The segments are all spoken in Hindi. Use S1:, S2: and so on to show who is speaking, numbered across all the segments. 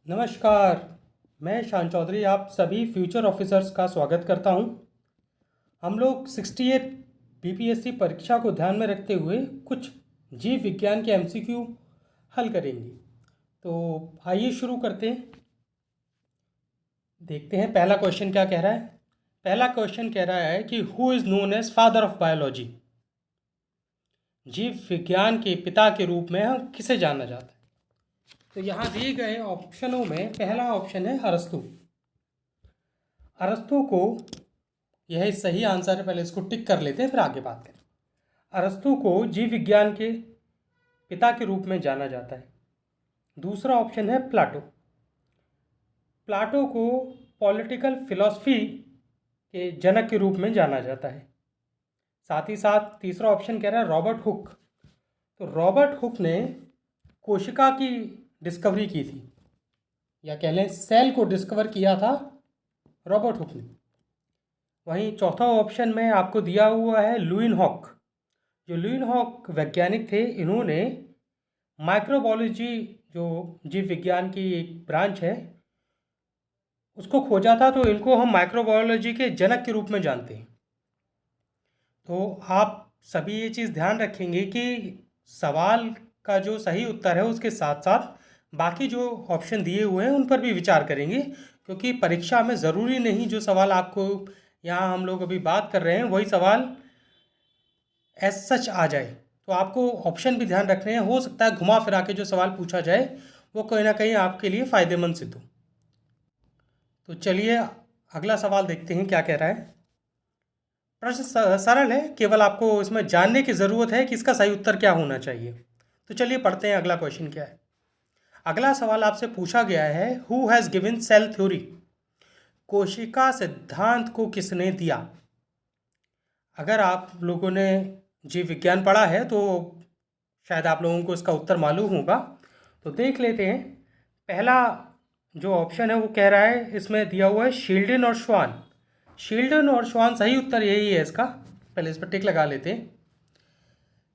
S1: नमस्कार। मैं शान चौधरी आप सभी फ्यूचर ऑफिसर्स का स्वागत करता हूं। हम लोग 68 बीपीएससी परीक्षा को ध्यान में रखते हुए कुछ जीव विज्ञान के एमसीक्यू हल करेंगे। तो आइए शुरू करते हैं। देखते हैं पहला क्वेश्चन क्या कह रहा है। पहला क्वेश्चन कह रहा है कि who is known as father of biology. जीव विज्ञान के पिता के रूप में हम किसे जाना जाता है। तो यहाँ दिए गए ऑप्शनों में पहला ऑप्शन है अरस्तु। अरस्तु को, यह सही आंसर है, पहले इसको टिक कर लेते हैं फिर आगे बात करें। अरस्तु को जीव विज्ञान के पिता के रूप में जाना जाता है। दूसरा ऑप्शन है प्लाटो। प्लाटो को पॉलिटिकल फिलॉसफी के जनक के रूप में जाना जाता है। साथ ही साथ तीसरा ऑप्शन कह रहा है रॉबर्ट हुक। तो रॉबर्ट हुक ने कोशिका की डिस्कवरी की थी, या कह लें सेल को डिस्कवर किया था रॉबर्ट हुक ने। वहीं चौथा ऑप्शन में आपको दिया हुआ है लुइनहॉक। जो लुइनहॉक वैज्ञानिक थे, इन्होंने माइक्रोबायोलॉजी, जो जीव विज्ञान की एक ब्रांच है, उसको खोजा था। तो इनको हम माइक्रोबायोलॉजी के जनक के रूप में जानते हैं। तो आप सभी ये चीज़ ध्यान रखेंगे कि सवाल का जो सही उत्तर है उसके साथ साथ बाकी जो ऑप्शन दिए हुए हैं उन पर भी विचार करेंगे, क्योंकि परीक्षा में ज़रूरी नहीं जो सवाल आपको यहाँ हम लोग अभी बात कर रहे हैं वही सवाल एज सच आ जाए। तो आपको ऑप्शन भी ध्यान रखने हैं। हो सकता है घुमा फिरा के जो सवाल पूछा जाए वो कहीं ना कहीं आपके लिए फ़ायदेमंद सिद्ध हो। तो चलिए अगला सवाल देखते हैं क्या कह रहा है। प्रश्न सरल है, केवल आपको इसमें जानने की ज़रूरत है कि इसका सही उत्तर क्या होना चाहिए। तो चलिए पढ़ते हैं अगला क्वेश्चन क्या है। अगला सवाल आपसे पूछा गया है, who has given cell theory. कोशिका सिद्धांत को किसने दिया। अगर आप लोगों ने जीव विज्ञान पढ़ा है तो शायद आप लोगों को इसका उत्तर मालूम होगा। तो देख लेते हैं। पहला जो ऑप्शन है वो कह रहा है, इसमें दिया हुआ है शील्डन और श्वान। शील्डन और श्वान सही उत्तर यही है इसका। पहले इस पर टिक लगा लेते हैं।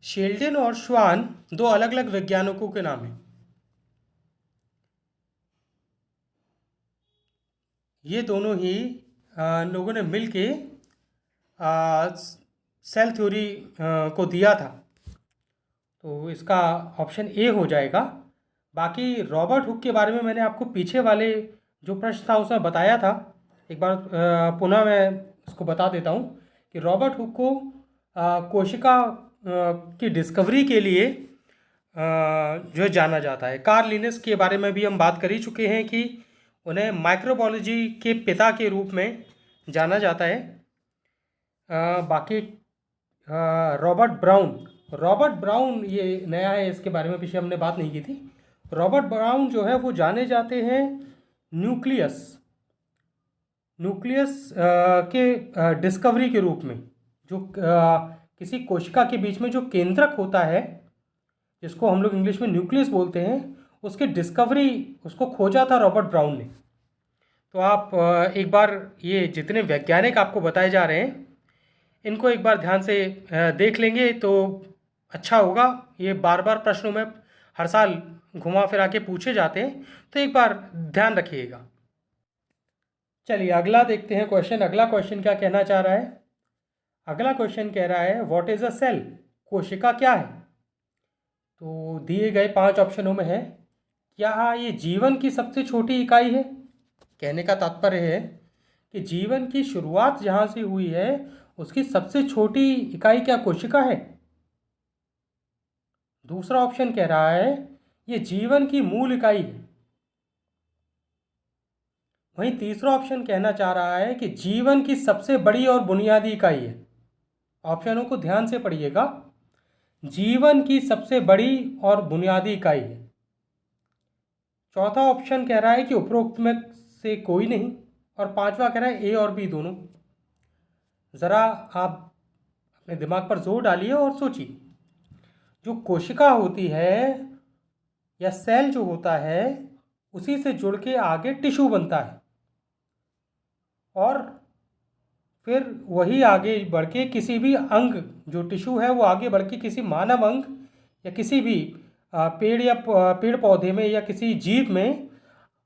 S1: शील्डन और श्वान दो अलग अलग वैज्ञानिकों के नाम हैं। ये दोनों ही लोगों ने मिल के सेल थ्योरी को दिया था। तो इसका ऑप्शन ए हो जाएगा। बाकी रॉबर्ट हुक के बारे में मैंने आपको पीछे वाले जो प्रश्न था उसमें बताया था। एक बार पुनः मैं इसको बता देता हूँ कि रॉबर्ट हुक को कोशिका की डिस्कवरी के लिए जो जाना जाता है। कार्ल लिनस के बारे में भी हम बात कर ही चुके हैं कि उन्हें माइक्रोबायोलॉजी के पिता के रूप में जाना जाता है। बाकी रॉबर्ट ब्राउन ये नया है, इसके बारे में पीछे हमने बात नहीं की थी। रॉबर्ट ब्राउन जो है वो जाने जाते हैं न्यूक्लियस के डिस्कवरी के रूप में। जो किसी कोशिका के बीच में जो केंद्रक होता है, जिसको हम लोग इंग्लिश में न्यूक्लियस बोलते हैं, उसकी डिस्कवरी, उसको खोजा था रॉबर्ट ब्राउन ने। तो आप एक बार ये जितने वैज्ञानिक आपको बताए जा रहे हैं इनको एक बार ध्यान से देख लेंगे तो अच्छा होगा। ये बार बार प्रश्नों में हर साल घुमा फिरा के पूछे जाते हैं, तो एक बार ध्यान रखिएगा। चलिए अगला देखते हैं क्वेश्चन। अगला क्वेश्चन क्या कहना चाह रहा है। अगला क्वेश्चन कह रहा है, व्हाट इज़ अ सेल। कोशिका क्या है। तो दिए गए 5 ऑप्शनों में है, क्या ये जीवन की सबसे छोटी इकाई है। कहने का तात्पर्य है कि जीवन की शुरुआत जहाँ से हुई है उसकी सबसे छोटी इकाई क्या कोशिका है। दूसरा ऑप्शन कह रहा है ये जीवन की मूल इकाई है। वहीं तीसरा ऑप्शन कहना चाह रहा है कि जीवन की सबसे बड़ी और बुनियादी इकाई है। ऑप्शनों को ध्यान से पढ़िएगा। जीवन की सबसे बड़ी और बुनियादी इकाई है। चौथा ऑप्शन कह रहा है कि उपरोक्त में से कोई नहीं, और पांचवा कह रहा है ए और बी दोनों। ज़रा आप अपने दिमाग पर जोर डालिए और सोचिए। जो कोशिका होती है या सेल जो होता है उसी से जुड़ के आगे टिश्यू बनता है, और फिर वही आगे बढ़ के किसी भी अंग, जो टिश्यू है वो आगे बढ़ के किसी मानव अंग या किसी भी पेड़ या पेड़ पौधे में या किसी जीव में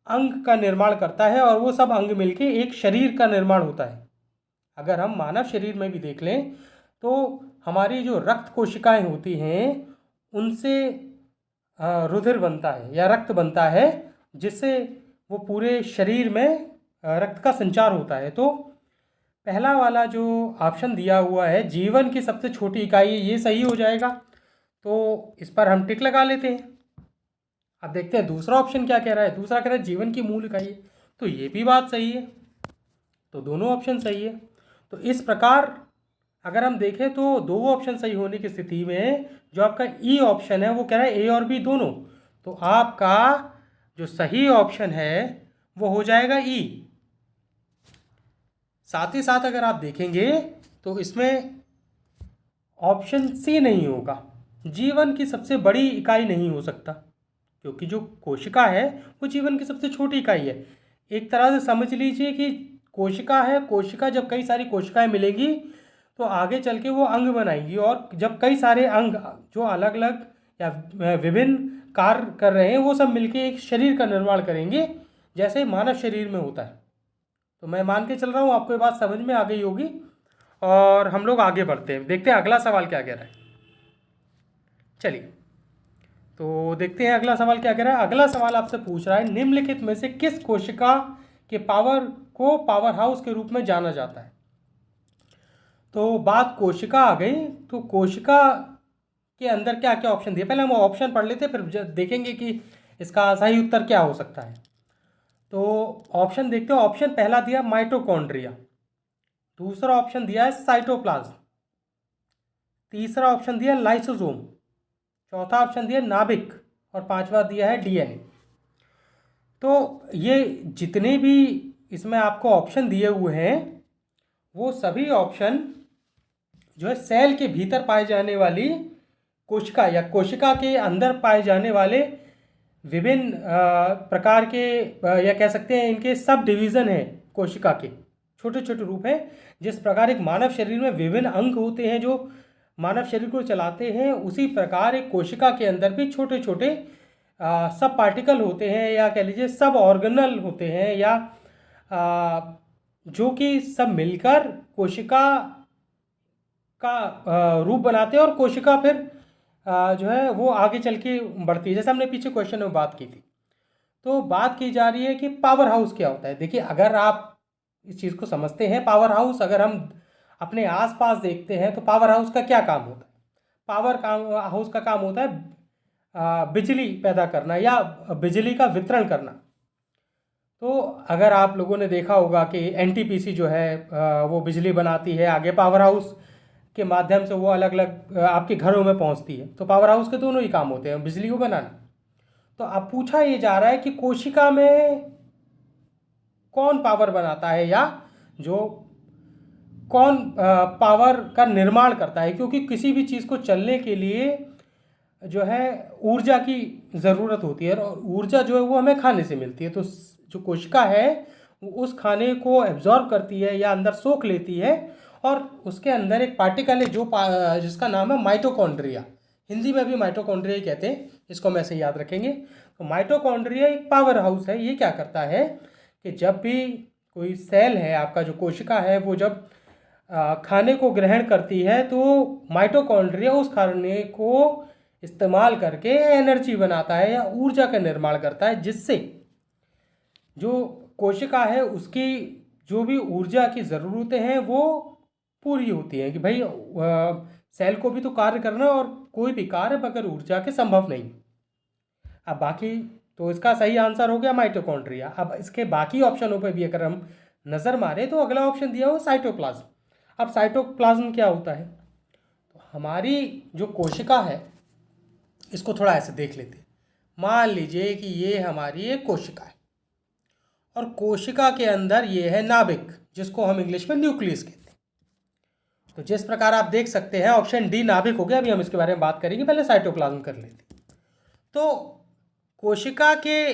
S1: अंग का निर्माण करता है और वो सब अंग मिलके एक शरीर का निर्माण होता है। अगर हम मानव शरीर में भी देख लें तो हमारी जो रक्त कोशिकाएं होती हैं उनसे रुधिर बनता है या रक्त बनता है, जिससे वो पूरे शरीर में रक्त का संचार होता है। तो पहला वाला जो ऑप्शन दिया हुआ है जीवन की सबसे छोटी इकाई, ये सही हो जाएगा। तो इस पर हम टिक लगा लेते हैं। अब देखते हैं दूसरा ऑप्शन क्या कह रहा है। दूसरा कह रहा है जीवन की मूल इकाई है, तो ये भी बात सही है। तो दोनों ऑप्शन सही है। तो इस प्रकार अगर हम देखें तो दो ऑप्शन सही होने की स्थिति में जो आपका ई ऑप्शन है वो कह रहा है ए और बी दोनों। तो आपका जो सही ऑप्शन है वो हो जाएगा ई। साथ ही साथ अगर आप देखेंगे तो इसमें ऑप्शन सी नहीं होगा, जीवन की सबसे बड़ी इकाई नहीं हो सकता, क्योंकि जो कोशिका है वो जीवन की सबसे छोटी इकाई है। एक तरह से समझ लीजिए कि कोशिका है, कोशिका जब कई सारी कोशिकाएं मिलेंगी तो आगे चल के वो अंग बनाएंगी, और जब कई सारे अंग जो अलग अलग या विभिन्न कार्य कर रहे हैं वो सब मिलके एक शरीर का निर्माण करेंगे, जैसे मानव शरीर में होता है। तो मैं मान के चल रहा हूँ आपको ये बात समझ में आ गई होगी, और हम लोग आगे बढ़ते हैं, देखते हैं अगला सवाल क्या कह रहा है। चलिए तो देखते हैं अगला सवाल क्या कह रहा है। अगला सवाल आपसे पूछ रहा है निम्नलिखित में से किस कोशिका के पावर को पावर हाउस के रूप में जाना जाता है। तो बात कोशिका आ गई, तो कोशिका के अंदर क्या क्या ऑप्शन दिए, पहले हम ऑप्शन पढ़ लेते फिर देखेंगे कि इसका सही उत्तर क्या हो सकता है। तो ऑप्शन देखते हो। ऑप्शन पहला दिया माइटोकॉन्ड्रिया, दूसरा ऑप्शन दिया है साइटोप्लाज्म, तीसरा ऑप्शन दिया लाइसोसोम, चौथा ऑप्शन दिया नाभिक, और पांचवा दिया है डीएनए। तो ये जितने भी इसमें आपको ऑप्शन दिए हुए हैं वो सभी ऑप्शन जो है सेल के भीतर पाए जाने वाली कोशिका या कोशिका के अंदर पाए जाने वाले विभिन्न प्रकार के या कह सकते हैं इनके सब डिवीज़न हैं। कोशिका के छोटे छोटे रूप हैं। जिस प्रकार एक मानव शरीर में विभिन्न अंग होते हैं जो मानव शरीर को चलाते हैं, उसी प्रकार एक कोशिका के अंदर भी छोटे छोटे सब पार्टिकल होते हैं, या कह लीजिए सब ऑर्गेनल होते हैं, या जो कि सब मिलकर कोशिका का रूप बनाते हैं, और कोशिका फिर जो है वो आगे चल के बढ़ती है, जैसे हमने पीछे क्वेश्चन में बात की थी। तो बात की जा रही है कि पावर हाउस क्या होता है। देखिए अगर आप इस चीज़ को समझते हैं, पावर हाउस अगर हम अपने आसपास देखते हैं तो पावर हाउस का क्या काम होता है। पावर हाउस का काम होता है बिजली पैदा करना या बिजली का वितरण करना। तो अगर आप लोगों ने देखा होगा कि एनटीपीसी जो है वो बिजली बनाती है, आगे पावर हाउस के माध्यम से वो अलग अलग आपके घरों में पहुंचती है। तो पावर हाउस के दोनों ही काम होते हैं, बिजली को बनाना। तो अब पूछा ये जा रहा है कि कोशिका में कौन पावर बनाता है, या जो कौन पावर का निर्माण करता है, क्योंकि किसी भी चीज़ को चलने के लिए जो है ऊर्जा की ज़रूरत होती है, और ऊर्जा जो है वो हमें खाने से मिलती है। तो जो कोशिका है वो उस खाने को एब्जॉर्ब करती है या अंदर सोख लेती है, और उसके अंदर एक पार्टिकल है जो जिसका नाम है माइटोकॉन्ड्रिया। हिंदी में भी माइटोकॉन्ड्रिया ही कहते हैं, इसको हम ऐसे याद रखेंगे। तो माइटोकॉन्ड्रिया एक पावर हाउस है। ये क्या करता है कि जब भी कोई सेल है आपका, जो कोशिका है, वो जब खाने को ग्रहण करती है तो माइटोकॉन्ड्रिया उस खाने को इस्तेमाल करके एनर्जी बनाता है या ऊर्जा का निर्माण करता है, जिससे जो कोशिका है उसकी जो भी ऊर्जा की ज़रूरतें हैं वो पूरी होती हैं। कि भाई सेल को भी तो कार्य करना, और कोई भी कार्य बगैर ऊर्जा के संभव नहीं। अब बाकी तो इसका सही आंसर हो गया माइटोकॉन्ड्रिया। अब इसके बाकी ऑप्शनों पे भी अगर हम नज़र मारें तो अगला ऑप्शन दिया हो साइटोप्लाज्म। अब साइटोप्लाज्म क्या होता है, तो हमारी जो कोशिका है इसको थोड़ा ऐसे देख लेते हैं। मान लीजिए कि ये हमारी एक कोशिका है, और कोशिका के अंदर ये है नाभिक, जिसको हम इंग्लिश में न्यूक्लियस कहते हैं। तो जिस प्रकार आप देख सकते हैं ऑप्शन डी नाभिक हो गया। अभी हम इसके बारे में बात करेंगे, पहले साइटोप्लाज्म कर लेते हैं। तो कोशिका के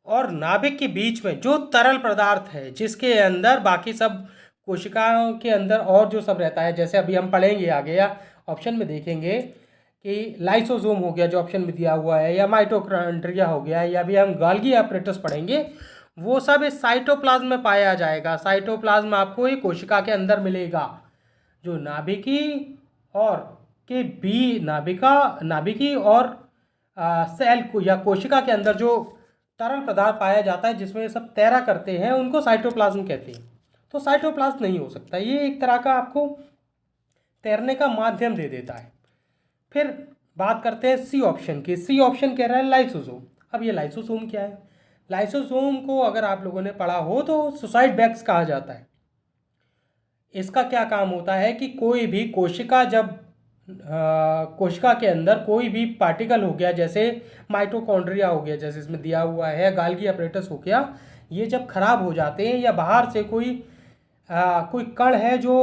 S1: और नाभिक के बीच में जो तरल पदार्थ है, जिसके अंदर बाकी सब कोशिकाओं के अंदर और जो सब रहता है, जैसे अभी हम पढ़ेंगे आगे या ऑप्शन में देखेंगे कि लाइसोसोम हो गया जो ऑप्शन में दिया हुआ है, या माइटोकॉन्ड्रिया हो गया, या भी हम गोल्गी एपरेटस पढ़ेंगे। वो सब इस साइटोप्लाज्म में पाया जाएगा। साइटोप्लाज्म आपको एक कोशिका के अंदर मिलेगा। जो नाभिकी और के बी नाभिकी और सेल को या कोशिका के अंदर जो तरल पदार्थ पाया जाता है जिसमें ये सब तैरा करते हैं, उनको साइटोप्लाज्म कहते हैं। तो साइटोप्लाज्म नहीं हो सकता, ये एक तरह का आपको तैरने का माध्यम दे देता है। फिर बात करते हैं सी ऑप्शन की। सी ऑप्शन कह रहा है लाइसोसोम। अब ये लाइसोसोम क्या है? लाइसोसोम को अगर आप लोगों ने पढ़ा हो तो सुसाइड बैग्स कहा जाता है। इसका क्या काम होता है कि कोई भी कोशिका जब कोशिका के अंदर कोई भी पार्टिकल हो गया, जैसे माइटोकॉन्ड्रिया हो गया, जैसे इसमें दिया हुआ है, गाल्गी अपरेटस हो गया, ये जब खराब हो जाते हैं या बाहर से कोई कण है जो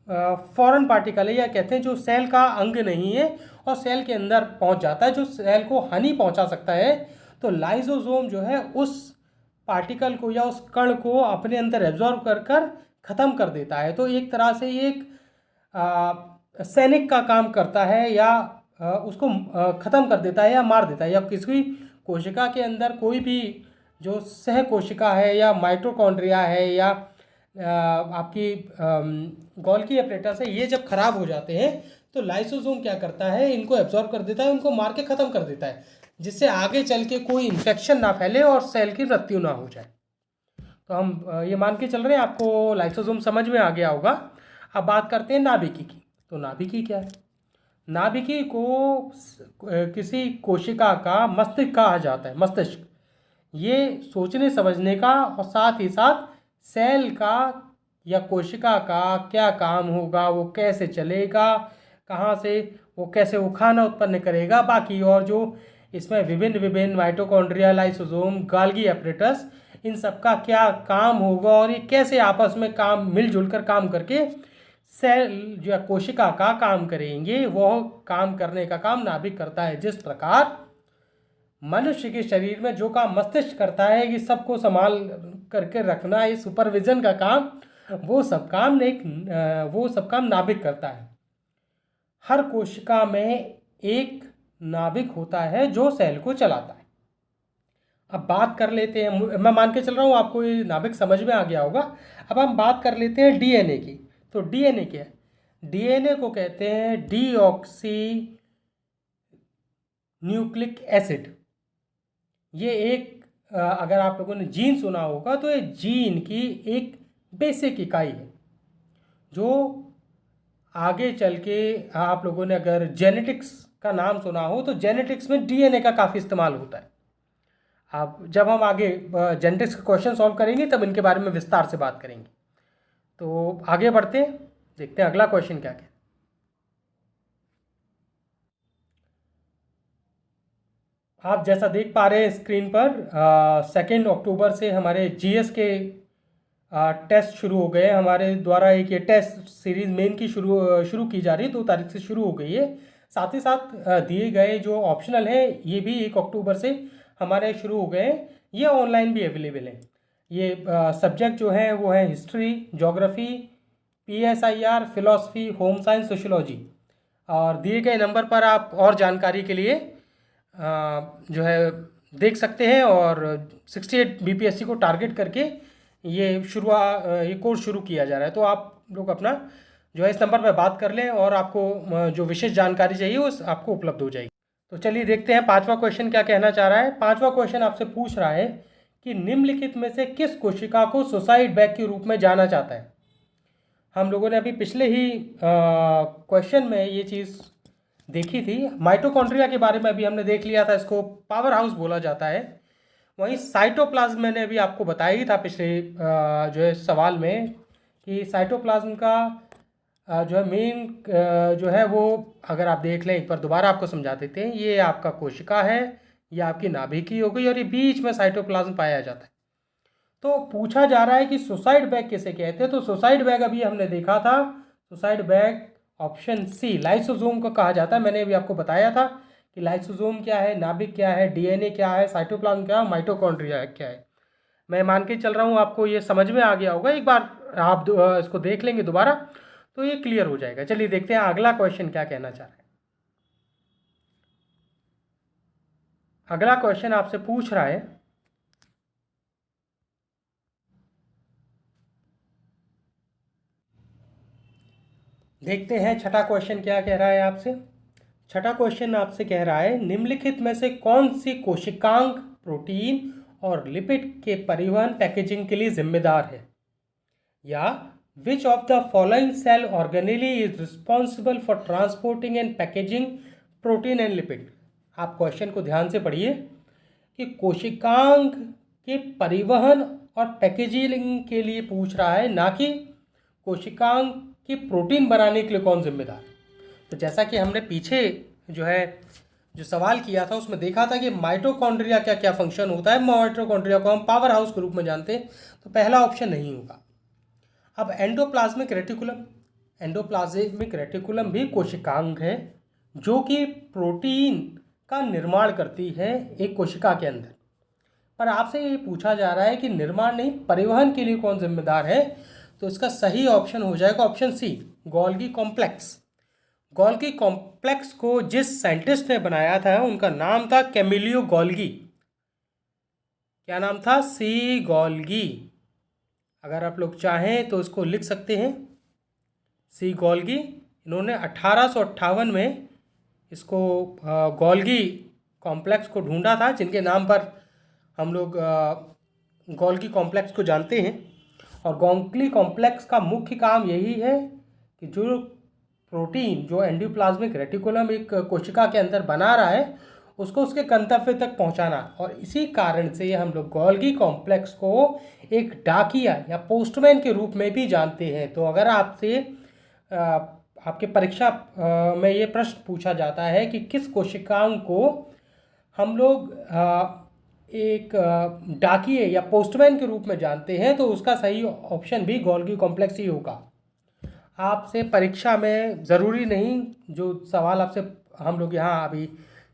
S1: फॉरेन पार्टिकल है या कहते हैं जो सेल का अंग नहीं है और सेल के अंदर पहुंच जाता है, जो सेल को हानि पहुंचा सकता है, तो लाइसोसोम जो है उस पार्टिकल को या उस कण को अपने अंदर एब्जॉर्ब कर कर ख़त्म कर देता है। तो एक तरह से ये एक सैनिक का काम करता है या उसको ख़त्म कर देता है या मार देता है। या किसी कोशिका के अंदर कोई भी जो सह कोशिका है या माइटोकॉन्ड्रिया है या आपकी गोल्गी अपरेटस है, ये जब खराब हो जाते हैं तो लाइसोसोम क्या करता है, इनको एब्जॉर्ब कर देता है, उनको मार के ख़त्म कर देता है, जिससे आगे चल के कोई इन्फेक्शन ना फैले और सेल की मृत्यु ना हो जाए। तो हम ये मान के चल रहे हैं आपको लाइसोसोम समझ में आ गया होगा। अब बात करते हैं नाभिकी की। तो नाभिकी क्या है? नाभिकी को किसी कोशिका का मस्तिष्क कहा जाता है। मस्तिष्क ये सोचने समझने का और साथ ही साथ सेल का या कोशिका का क्या काम होगा, वो कैसे चलेगा, कहाँ से वो खाना उत्पन्न करेगा, बाकी और जो इसमें विभिन्न विभिन्न माइटोकॉन्ड्रिया, लाइसोसोम, गाल्गी अपरेटस, इन सब का क्या काम होगा और ये कैसे आपस में काम मिलजुल कर काम करके सेल या कोशिका का काम करेंगे, वो काम करने का काम नाभिक करता है। जिस प्रकार मनुष्य के शरीर में जो काम मस्तिष्क करता है कि सबको संभाल करके रखना, ये सुपरविजन का काम, वो सब काम नाभिक करता है। हर कोशिका में एक नाभिक होता है जो सेल को चलाता है। अब बात कर लेते हैं, मैं मान के चल रहा हूँ आपको ये नाभिक समझ में आ गया होगा। अब हम बात कर लेते हैं डीएनए की। तो डीएनए क्या है? डीएनए को कहते हैं डीऑक्सी न्यूक्लिक एसिड। ये एक अगर आप लोगों ने जीन सुना होगा तो ये जीन की एक बेसिक इकाई है, जो आगे चल के आप लोगों ने अगर जेनेटिक्स का नाम सुना हो तो जेनेटिक्स में डीएनए का काफ़ी इस्तेमाल होता है। अब जब हम आगे जेनेटिक्स का क्वेश्चन सॉल्व करेंगे तब इनके बारे में विस्तार से बात करेंगे। तो आगे बढ़ते हैं, देखते हैं अगला क्वेश्चन क्या है। आप जैसा देख पा रहे हैं स्क्रीन पर, 2 अक्टूबर से हमारे जीएस के टेस्ट शुरू हो गए। हमारे द्वारा एक ये टेस्ट सीरीज मेन की शुरू की जा रही है, 2 तारीख से शुरू हो गई है। साथ ही साथ दिए गए जो ऑप्शनल है ये भी 1 अक्टूबर से हमारे शुरू हो गए हैं। ये ऑनलाइन भी अवेलेबल है। ये सब्जेक्ट जो है वो है history, geography, PSIR, philosophy, home science, sociology. और दिए गए नंबर पर आप और जानकारी के लिए जो है देख सकते हैं। और 68 BPSC को टारगेट करके ये कोर्स शुरू किया जा रहा है। तो आप लोग अपना जो है इस नंबर पर बात कर लें और आपको जो विशेष जानकारी चाहिए वो आपको उपलब्ध हो जाएगी। तो चलिए देखते हैं 5वां क्वेश्चन क्या कहना चाह रहा है। 5वां क्वेश्चन आपसे पूछ रहा है कि निम्नलिखित में से किस कोशिका को सुसाइड बैग के रूप में जाना जाता है। हम लोगों ने अभी पिछले ही क्वेश्चन में ये चीज़ देखी थी। माइटोकॉन्ड्रिया के बारे में अभी हमने देख लिया था, इसको पावर हाउस बोला जाता है। वहीं साइटोप्लाज्म मैंने अभी आपको बताया ही था पिछले जो है सवाल में कि साइटोप्लाज्म का जो है मेन जो है वो अगर आप देख लें, एक बार दोबारा आपको समझा देते हैं। ये आपका कोशिका है, ये आपकी नाभिकी हो गई और ये बीच में साइटोप्लाज्म पाया जाता है। तो पूछा जा रहा है कि सुसाइड बैग किसे कहते हैं। तो सुसाइड बैग अभी हमने देखा था, suicide bag option C lysosome को कहा जाता है। मैंने अभी आपको बताया था कि लाइसोसोम क्या है, नाभिक क्या है, डीएनए क्या है, साइटोप्लाज्म क्या है, माइटोकॉन्ड्रिया क्या है। मैं मान के चल रहा हूँ आपको ये समझ में आ गया होगा। एक बार आप इसको देख लेंगे दोबारा तो ये क्लियर हो जाएगा। चलिए देखते हैं अगला क्वेश्चन क्या कहना चाह रहा है। अगला क्वेश्चन आपसे पूछ रहा है देखते हैं छठा क्वेश्चन क्या कह रहा है आपसे। छठा क्वेश्चन आपसे कह रहा है निम्नलिखित में से कौन सी कोशिकांग प्रोटीन और लिपिड के परिवहन पैकेजिंग के लिए जिम्मेदार है, या which of the following cell organelle is responsible for transporting and packaging protein and lipid. आप क्वेश्चन को ध्यान से पढ़िए कि कोशिकांग के परिवहन और पैकेजिंग के लिए पूछ रहा है, ना कि कोशिकांग की प्रोटीन बनाने के लिए कौन जिम्मेदार है। तो जैसा कि हमने पीछे जो सवाल किया था उसमें देखा था कि माइटोकॉन्ड्रिया क्या क्या फंक्शन होता है। माइटोकॉन्ड्रिया को हम पावर हाउस के रूप में जानते हैं, तो पहला ऑप्शन नहीं होगा। अब एंडोप्लाज्मिक रेटिकुलम भी कोशिकांग है जो कि प्रोटीन का निर्माण करती है एक कोशिका के अंदर। पर आपसे ये पूछा जा रहा है कि निर्माण नहीं, परिवहन के लिए कौन जिम्मेदार है, तो इसका सही ऑप्शन हो जाएगा option C, Golgi complex. Golgi complex को जिस साइंटिस्ट ने बनाया था उनका नाम था कैमिलियो गोल्गी। क्या नाम था? सी गोल्गी। अगर आप लोग चाहें तो इसको लिख सकते हैं, सी गोल्गी। इन्होंने 1858 में इसको गोल्गी कॉम्प्लेक्स को ढूंढा था, जिनके नाम पर हम लोग गोल्गी कॉम्प्लेक्स को जानते हैं। और गोल्गी कॉम्प्लेक्स का मुख्य काम यही है कि जो प्रोटीन जो एंडोप्लाज्मिक रेटिकुलम एक कोशिका के अंदर बना रहा है उसको उसके गंतव्य तक पहुंचाना। और इसी कारण से हम लोग गोल्गी कॉम्प्लेक्स को एक डाकिया या पोस्टमैन के रूप में भी जानते हैं। तो अगर आपसे आपके परीक्षा में ये प्रश्न पूछा जाता है कि किस कोशिकांग को हम लोग एक डाकिये या पोस्टमैन के रूप में जानते हैं, तो उसका सही ऑप्शन भी गोल्गी कॉम्प्लेक्स ही होगा। आपसे परीक्षा में ज़रूरी नहीं जो सवाल आपसे हम लोग यहाँ अभी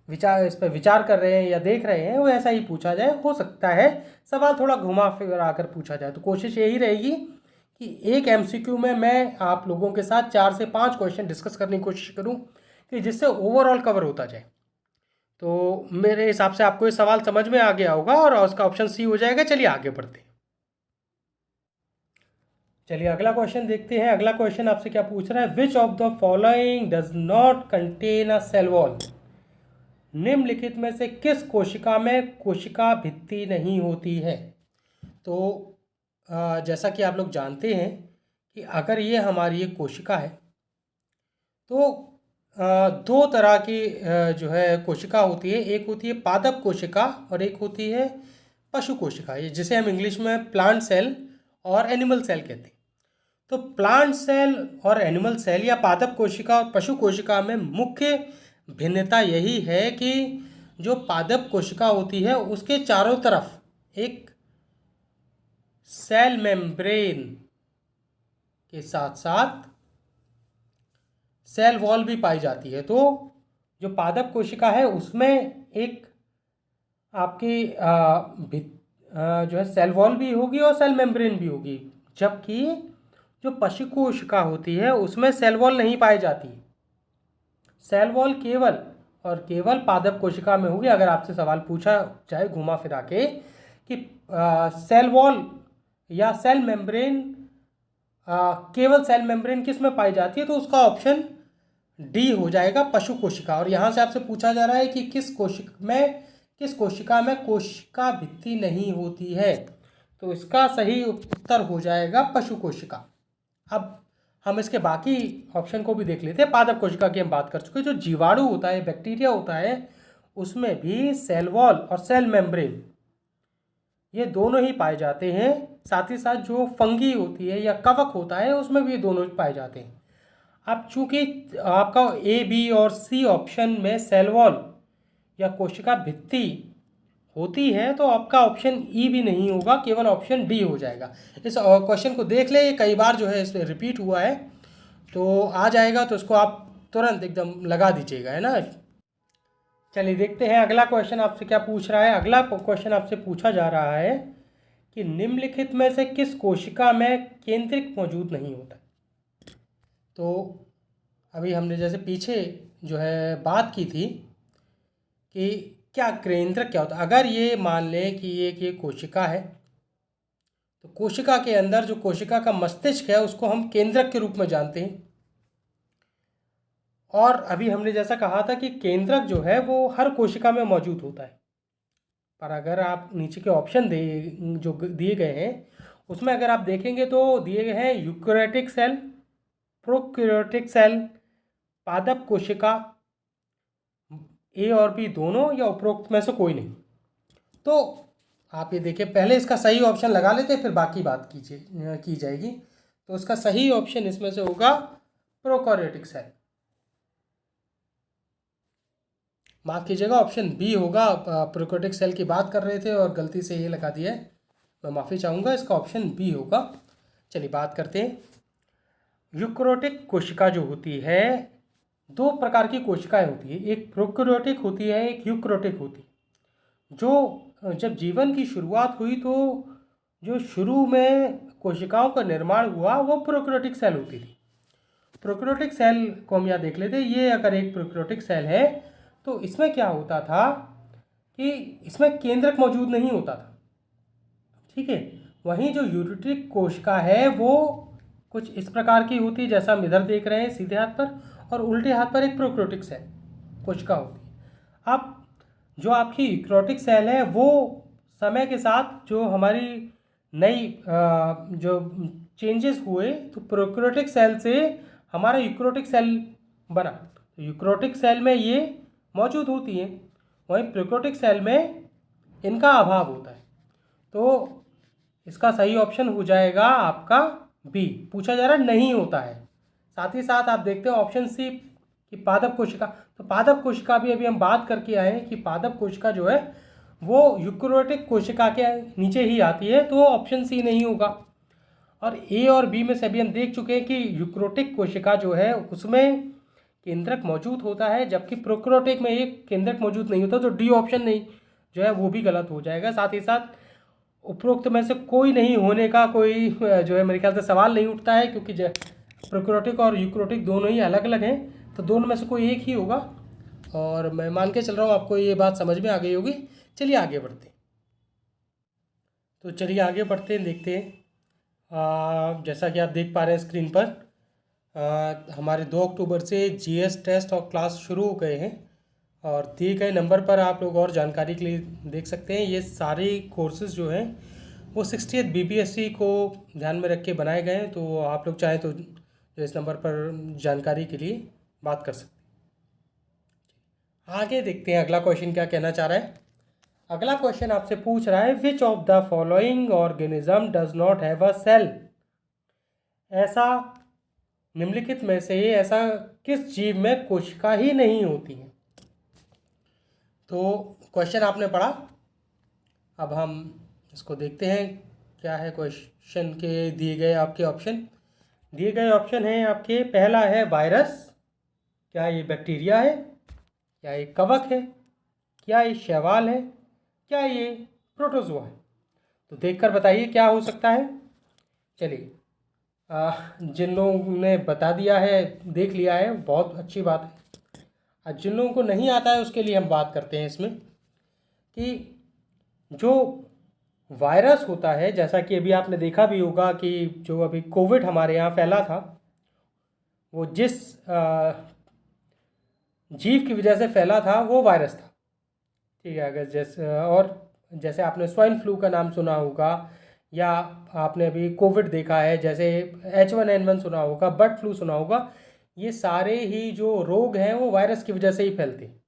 S1: इस पर विचार कर रहे हैं या देख रहे हैं वो ऐसा ही पूछा जाए, हो सकता है सवाल थोड़ा घुमा फिरा कर पूछा जाए। तो कोशिश यही रहेगी कि एक एमसीक्यू में मैं आप लोगों के साथ 4 से 5 क्वेश्चन डिस्कस करने की कोशिश करूं कि जिससे ओवरऑल कवर होता जाए। तो मेरे हिसाब से आपको ये सवाल समझ में आ गया होगा और उसका ऑप्शन सी हो जाएगा। चलिए आगे बढ़ते हैं। चलिए अगला क्वेश्चन देखते हैं। अगला क्वेश्चन आपसे क्या पूछ रहा है, which of the following does not contain a cell wall. निम्नलिखित में से किस कोशिका में कोशिका भित्ति नहीं होती है। तो जैसा कि आप लोग जानते हैं कि अगर ये हमारी एक कोशिका है तो दो तरह की जो है कोशिका होती है। एक होती है पादप कोशिका और एक होती है पशु कोशिका, ये जिसे हम इंग्लिश में प्लांट सेल और एनिमल सेल कहते हैं। तो प्लांट सेल और एनिमल सेल या पादप कोशिका और पशु कोशिका में मुख्य भिन्नता यही है कि जो पादप कोशिका होती है उसके चारों तरफ एक सेल मेम्ब्रेन के साथ साथ सेल वॉल भी पाई जाती है। तो जो पादप कोशिका है उसमें एक आपकी जो है सेल वॉल भी होगी और सेल मेम्ब्रेन भी होगी, जबकि जो पशु कोशिका होती है उसमें सेल वॉल नहीं पाई जाती। सेल वॉल केवल और केवल पादप कोशिका में होगी। अगर आपसे सवाल पूछा जाए घुमा फिरा के कि सेल वॉल या सेल मेम्ब्रेन, केवल सेल मेम्ब्रेन किस में पाई जाती है, तो उसका ऑप्शन डी हो जाएगा, पशु कोशिका। और यहाँ से आपसे पूछा जा रहा है कि किस कोशिका में कोशिका भित्ति नहीं होती है, तो इसका सही उत्तर हो जाएगा पशु कोशिका। अब हम इसके बाकी ऑप्शन को भी देख लेते हैं। पादप कोशिका की हम बात कर चुके हैं। जो जीवाणु होता है, बैक्टीरिया होता है, उसमें भी सेल वॉल और सेल मेम्ब्रेन ये दोनों ही पाए जाते हैं। साथ ही साथ जो फंगी होती है या कवक होता है उसमें भी ये दोनों ही पाए जाते हैं। अब चूंकि आपका ए, बी और सी ऑप्शन में सेल वॉल या कोशिका भित्ति होती है तो आपका ऑप्शन ई भी नहीं होगा, केवल ऑप्शन डी हो जाएगा। इस क्वेश्चन को देख ले, कई बार जो है इसमें रिपीट हुआ है, तो आ जाएगा तो इसको आप तुरंत एकदम लगा दीजिएगा, है ना। चलिए देखते हैं अगला क्वेश्चन आपसे क्या पूछ रहा है। अगला क्वेश्चन आपसे पूछा जा रहा है कि निम्नलिखित में से किस कोशिका में केंद्रक मौजूद नहीं होता। तो अभी हमने जैसे पीछे जो है बात की थी कि क्या केंद्रक क्या होता है। अगर ये मान लें कि ये कोशिका है, तो कोशिका के अंदर जो कोशिका का मस्तिष्क है उसको हम केंद्रक के रूप में जानते हैं। और अभी हमने जैसा कहा था कि केंद्रक जो है वो हर कोशिका में मौजूद होता है। पर अगर आप नीचे के ऑप्शन जो दिए गए हैं उसमें अगर आप देखेंगे तो दिए गए हैं यूकैरियोटिक सेल, प्रोकैरियोटिक सेल, पादप कोशिका, ए और बी दोनों, या उपरोक्त में से कोई नहीं। तो आप ये देखिए, पहले इसका सही ऑप्शन लगा लेते फिर बाकी बात की जाएगी। तो इसका सही ऑप्शन इसमें से होगा प्रोकैरियोटिक सेल। माफ कीजिएगा, ऑप्शन बी होगा। प्रोकैरियोटिक सेल की बात कर रहे थे और गलती से ये लगा दिया है, मैं माफ़ी चाहूँगा। इसका ऑप्शन बी होगा। चलिए बात करते हैं। यूकैरियोटिक कोशिका जो होती है, दो प्रकार की कोशिकाएं होती है, एक प्रोकैरियोटिक होती है, एक यूकैरियोटिक होती है। जो जब जीवन की शुरुआत हुई तो जो शुरू में कोशिकाओं का निर्माण हुआ वो प्रोकैरियोटिक सेल होती थी। प्रोकैरियोटिक सेल को हम यहाँ देख लेते हैं। ये अगर एक प्रोकैरियोटिक सेल है तो इसमें क्या होता था कि इसमें केंद्रक मौजूद नहीं होता था, ठीक है। वहीं जो यूकैरियोटिक कोशिका है वो कुछ इस प्रकार की होती है, जैसा हम इधर देख रहे हैं सीधे हाथ पर, और उल्टे हाथ पर एक प्रोकैरियोटिक सेल कोशिका होती है। अब जो आपकी यूकैरियोटिक सेल है वो समय के साथ जो हमारी नई जो चेंजेस हुए तो प्रोकैरियोटिक सेल से हमारा यूकैरियोटिक सेल बना। तो यूकैरियोटिक सेल में ये मौजूद होती हैं, वहीं प्रोकैरियोटिक सेल में इनका अभाव होता है। तो इसका सही ऑप्शन हो जाएगा आपका बी। पूछा जा रहा है नहीं होता है। साथ ही साथ आप देखते हो ऑप्शन सी कि पादप कोशिका। तो पादप कोशिका भी अभी हम बात करके आए हैं कि पादप कोशिका जो है वो यूकैरियोटिक कोशिका के नीचे ही आती है, तो ऑप्शन सी नहीं होगा। और ए और बी में से भी हम देख चुके हैं कि यूकैरियोटिक कोशिका जो है उसमें केंद्रक मौजूद होता है, जबकि प्रोकैरियोटिक में एक केंद्रक मौजूद नहीं होता। तो डी ऑप्शन नहीं जो है वो भी गलत हो जाएगा। साथ ही साथ उपरोक्त में से कोई नहीं होने का कोई जो है मेरे ख्याल से सवाल नहीं उठता है, क्योंकि प्रोकैरियोटिक और यूकैरियोटिक दोनों ही अलग अलग हैं, तो दोनों में से कोई एक ही होगा। और मैं मान के चल रहा हूँ आपको ये बात समझ में आ गई होगी। चलिए आगे बढ़ते हैं। तो चलिए आगे बढ़ते हैं, देखते हैं। जैसा कि आप देख पा रहे हैं स्क्रीन पर, हमारे 2 अक्टूबर से जीएस टेस्ट और क्लास शुरू हो गए हैं, और दिए गए नंबर पर आप लोग और जानकारी के लिए देख सकते हैं। ये सारे कोर्सेज़ जो हैं वो 60th बीपीएससी को ध्यान में रख के बनाए गए हैं। तो आप लोग चाहें तो जो इस नंबर पर जानकारी के लिए बात कर सकते हैं। आगे देखते हैं अगला क्वेश्चन क्या कहना चाह रहा है। अगला क्वेश्चन आपसे पूछ रहा है, which of the following organism does not have a cell. ऐसा निम्नलिखित में से ऐसा किस जीव में कोशिका ही नहीं होती है। तो क्वेश्चन आपने पढ़ा, अब हम इसको देखते हैं क्या है क्वेश्चन के दिए गए आपके ऑप्शन। दिए गए ऑप्शन हैं आपके, पहला है वायरस, क्या ये बैक्टीरिया है, क्या ये कवक है, क्या ये शैवाल है, क्या ये प्रोटोजोआ है। तो देखकर बताइए क्या हो सकता है। चलिए, जिन लोगों ने बता दिया है, देख लिया है, बहुत अच्छी बात है। जिन लोगों को नहीं आता है उसके लिए हम बात करते हैं इसमें कि जो वायरस होता है, जैसा कि अभी आपने देखा भी होगा कि जो अभी कोविड हमारे यहाँ फैला था, वो जिस जीव की वजह से फैला था वो वायरस था, ठीक है। अगर जैसे आपने स्वाइन फ्लू का नाम सुना होगा, या आपने अभी कोविड देखा है, जैसे H1N1 सुना होगा, बर्ड फ्लू सुना होगा, ये सारे ही जो रोग हैं वो वायरस की वजह से ही फैलते हैं।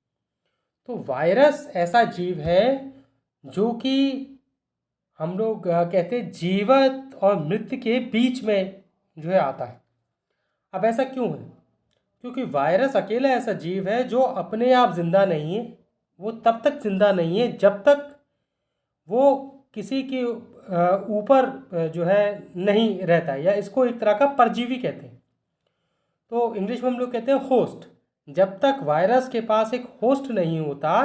S1: तो वायरस ऐसा जीव है जो कि हम लोग कहते हैं जीवित और मृत के बीच में जो है आता है। अब ऐसा क्यों है? क्योंकि वायरस अकेला ऐसा जीव है जो अपने आप जिंदा नहीं है। वो तब तक जिंदा नहीं है जब तक वो किसी के ऊपर जो है नहीं रहता है, या इसको एक तरह का परजीवी कहते हैं। तो इंग्लिश में हम लोग कहते हैं होस्ट। जब तक वायरस के पास एक होस्ट नहीं होता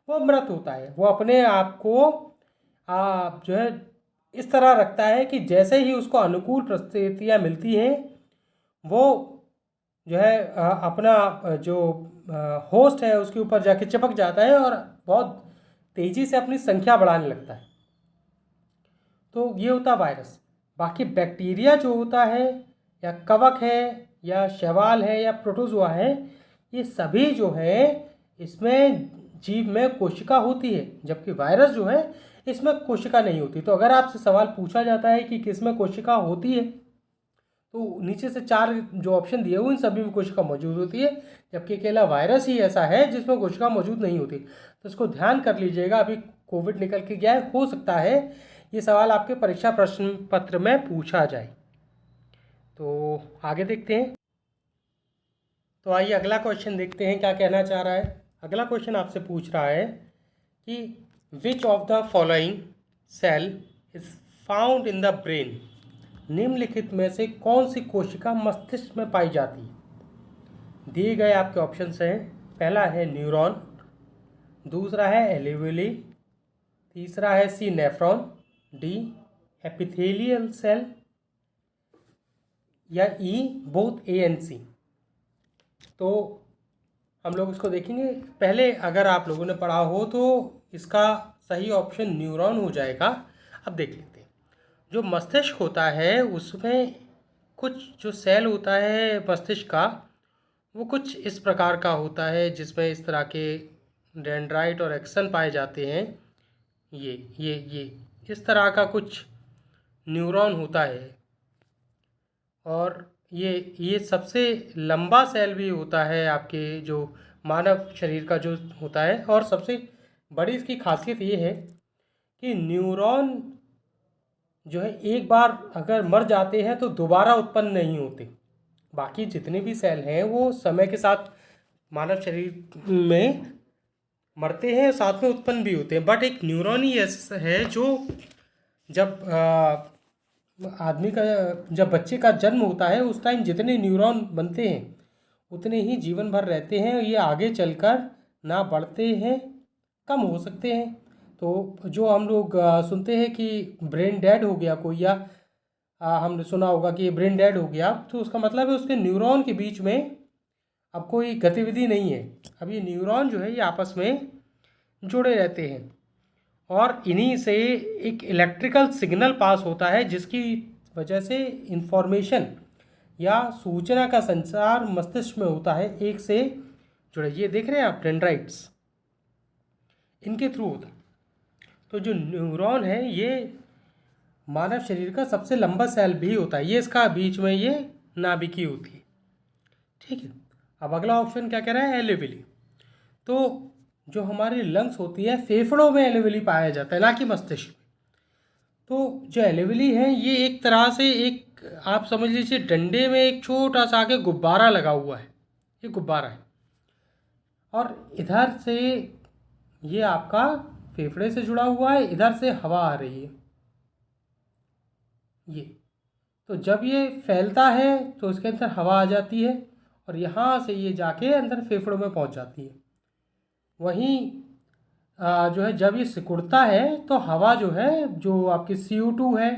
S1: वो मृत होता है। वो अपने आप को जो है इस तरह रखता है कि जैसे ही उसको अनुकूल परिस्थितियाँ मिलती हैं वो जो है अपना जो होस्ट है उसके ऊपर जाके चिपक जाता है और बहुत तेज़ी से अपनी संख्या बढ़ाने लगता है। तो ये होता है वायरस। बाकी बैक्टीरिया जो होता है, या कवक है, या शैवाल है, या प्रोटोजोआ है, ये सभी जो है इसमें जीव में कोशिका होती है, जबकि वायरस जो है इसमें कोशिका नहीं होती। तो अगर आपसे सवाल पूछा जाता है कि किस में कोशिका होती है, तो नीचे से 4 जो ऑप्शन दिए हुए इन सभी में कोशिका मौजूद होती है, जबकि अकेला वायरस ही ऐसा है जिसमें कोशिका मौजूद नहीं होती। तो इसको ध्यान कर लीजिएगा। अभी कोविड निकल के गया है, हो सकता है ये सवाल आपके परीक्षा प्रश्न पत्र में पूछा जाए। तो आगे देखते हैं। तो आइए अगला क्वेश्चन देखते हैं क्या कहना चाह रहा है। अगला क्वेश्चन आपसे पूछ रहा है कि which of the following cell is found in the brain. निम्नलिखित में से कौन सी कोशिका मस्तिष्क में पाई जाती है। दिए गए आपके ऑप्शंस हैं। पहला है न्यूरॉन, दूसरा है एल्वेओली, तीसरा है सी नेफ्रॉन, डी एपिथेलियल सेल, या ई बोथ ए एंड सी। तो हम लोग इसको देखेंगे। पहले अगर आप लोगों ने पढ़ा हो तो इसका सही ऑप्शन न्यूरॉन हो जाएगा। अब देख लेते हैं। जो मस्तिष्क होता है उसमें कुछ जो सेल होता है मस्तिष्क का, वो कुछ इस प्रकार का होता है जिसमें इस तरह के डेंड्राइट और एक्सन पाए जाते हैं। ये इस तरह का कुछ न्यूरॉन होता है, और ये सबसे लंबा सेल भी होता है आपके जो मानव शरीर का जो होता है। और सबसे बड़ी इसकी खासियत ये है कि न्यूरॉन जो है एक बार अगर मर जाते हैं तो दोबारा उत्पन्न नहीं होते। बाकी जितने भी सेल हैं वो समय के साथ मानव शरीर में मरते हैं, साथ में उत्पन्न भी होते हैं। बट एक न्यूरॉन ही ऐसा है जो जब आदमी का जब बच्चे का जन्म होता है उस टाइम जितने न्यूरॉन बनते हैं उतने ही जीवन भर रहते हैं। ये आगे चलकर ना बढ़ते हैं, कम हो सकते हैं। तो जो हम लोग सुनते हैं कि ब्रेन डेड हो गया कोई, या हमने सुना होगा कि ब्रेन डेड हो गया, तो उसका मतलब है उसके न्यूरॉन के बीच में अब कोई गतिविधि नहीं है। अब ये न्यूरॉन जो है ये आपस में जुड़े रहते हैं और इन्हीं से एक इलेक्ट्रिकल सिग्नल पास होता है जिसकी वजह से इंफॉर्मेशन या सूचना का संचार मस्तिष्क में होता है, एक से जुड़े। ये देख रहे हैं आप डेंड्राइट्स, इनके थ्रू होता है। तो जो न्यूरॉन है ये मानव शरीर का सबसे लंबा सेल भी होता है। ये इसका बीच में ये नाभिकी होती है। ठीक है। अब अगला ऑप्शन क्या कह रहा है, एल्वेओली। तो जो हमारी लंग्स होती है फेफड़ों में एल्वेओली पाया जाता है, ना कि मस्तिष्क में। तो जो एल्वेओली है ये एक तरह से एक आप समझ लीजिए डंडे में एक छोटा सा आगे गुब्बारा लगा हुआ है। ये गुब्बारा है और इधर से ये आपका फेफड़े से जुड़ा हुआ है, इधर से हवा आ रही है। ये तो जब ये फैलता है तो इसके अंदर हवा आ जाती है और यहाँ से ये जाके अंदर फेफड़ों में पहुँच जाती है। वहीं जो है जब ये सिकुड़ता है तो हवा जो है जो आपकी CO2 है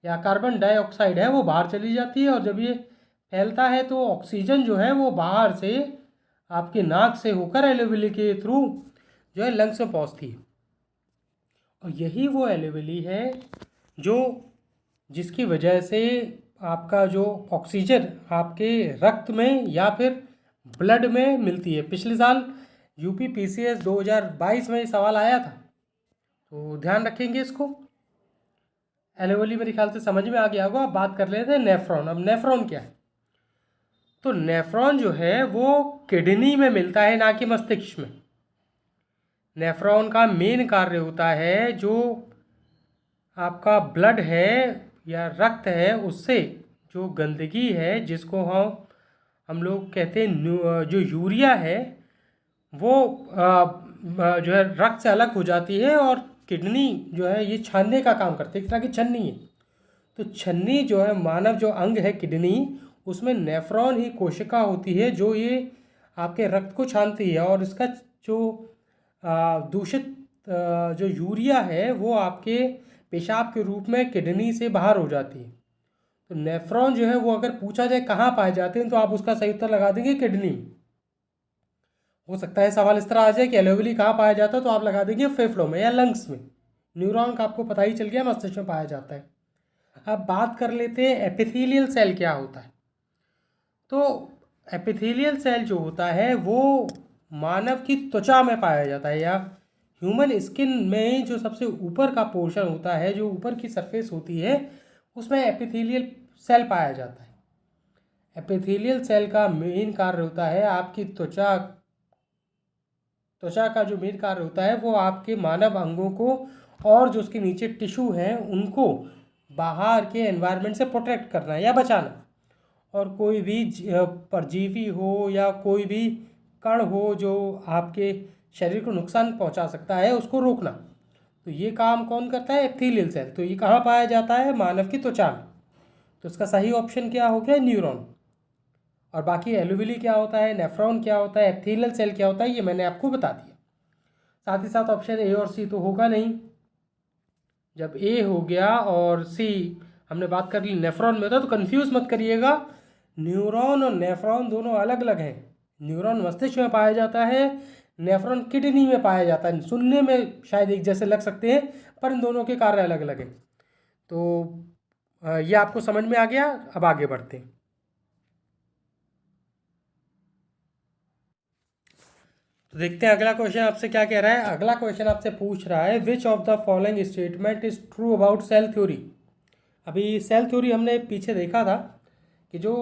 S1: या कार्बन डाइऑक्साइड है वो बाहर चली जाती है, और जब ये फैलता है तो ऑक्सीजन जो है वो बाहर से आपके नाक से होकर एल्वेओली के थ्रू जो है लंग्स में पहुँचती है। और यही वो एल्वेओली है जो जिसकी वजह से आपका जो ऑक्सीजन आपके रक्त में या फिर ब्लड में मिलती है। पिछले साल यूपी PCS 2022 में सवाल आया था, तो ध्यान रखेंगे इसको। एल्वेओली मेरे ख्याल से समझ में आ गया होगा। अब बात कर लेते हैं नेफ्रॉन। अब नेफ्रॉन क्या है, तो नेफ्रॉन जो है वो किडनी में मिलता है, ना कि मस्तिष्क में। नेफ्रॉन का मेन कार्य होता है जो आपका ब्लड है या रक्त है उससे जो गंदगी है जिसको हम लोग कहते हैं जो यूरिया है वो जो है रक्त से अलग हो जाती है, और किडनी जो है ये छानने का काम करती है, एक तरह की छन्नी है। तो छन्नी जो है मानव जो अंग है किडनी, उसमें नेफ्रॉन ही कोशिका होती है जो ये आपके रक्त को छानती है, और इसका जो दूषित जो यूरिया है वो आपके पेशाब के रूप में किडनी से बाहर हो जाती है। तो नेफ्रॉन जो है वो अगर पूछा जाए कहाँ पाए जाते हैं तो आप उसका सही उत्तर लगा देंगे किडनी में। हो सकता है सवाल इस तरह आ जाए कि एल्वेओली कहाँ पाया जाता है, तो आप लगा देंगे फेफड़ों में या लंग्स में। न्यूरॉन का आपको पता ही चल गया मस्तिष्क में पाया जाता है। अब बात कर लेते हैं एपिथेलियल सेल क्या होता है। तो एपिथेलियल सेल जो होता है वो मानव की त्वचा में पाया जाता है, या ह्यूमन स्किन में जो सबसे ऊपर का पोर्शन होता है, जो ऊपर की सरफेस होती है, उसमें एपिथेलियल सेल पाया जाता है। एपिथेलियल सेल का मेन कार्य होता है आपकी त्वचा का जो मेन कार्य होता है वो आपके मानव अंगों को और जो उसके नीचे टिश्यू हैं उनको बाहर के एनवायरनमेंट से प्रोटेक्ट करना या बचाना, और कोई भी परजीवी हो या कोई भी कण हो जो आपके शरीर को नुकसान पहुंचा सकता है उसको रोकना। तो ये काम कौन करता है? Epithelial cell. तो ये कहाँ पाया जाता है? मानव की त्वचा में। तो इसका सही ऑप्शन क्या हो गया? न्यूरॉन। और बाकी एलुविली क्या होता है, नेफ्रॉन क्या होता है, एपिथेलियल सेल क्या होता है, ये मैंने आपको बता दिया। साथ ही साथ ऑप्शन ए और सी तो होगा नहीं। जब ए हो गया और सी हमने बात कर ली नेफ्रॉन में होता, तो कंफ्यूज मत करिएगा, न्यूरॉन और नेफ्रॉन दोनों अलग अलग हैं। न्यूरॉन मस्तिष्क में पाया जाता है, नेफ्रॉन किडनी में पाया जाता है। सुनने में शायद एक जैसे लग सकते हैं पर इन दोनों के कार्य अलग अलग हैं। तो ये आपको समझ में आ गया। अब आगे बढ़ते हैं। तो देखते हैं अगला क्वेश्चन आपसे क्या कह रहा है। अगला क्वेश्चन आपसे पूछ रहा है which of the following statement is true about cell theory. अभी सेल थ्योरी हमने पीछे देखा था कि जो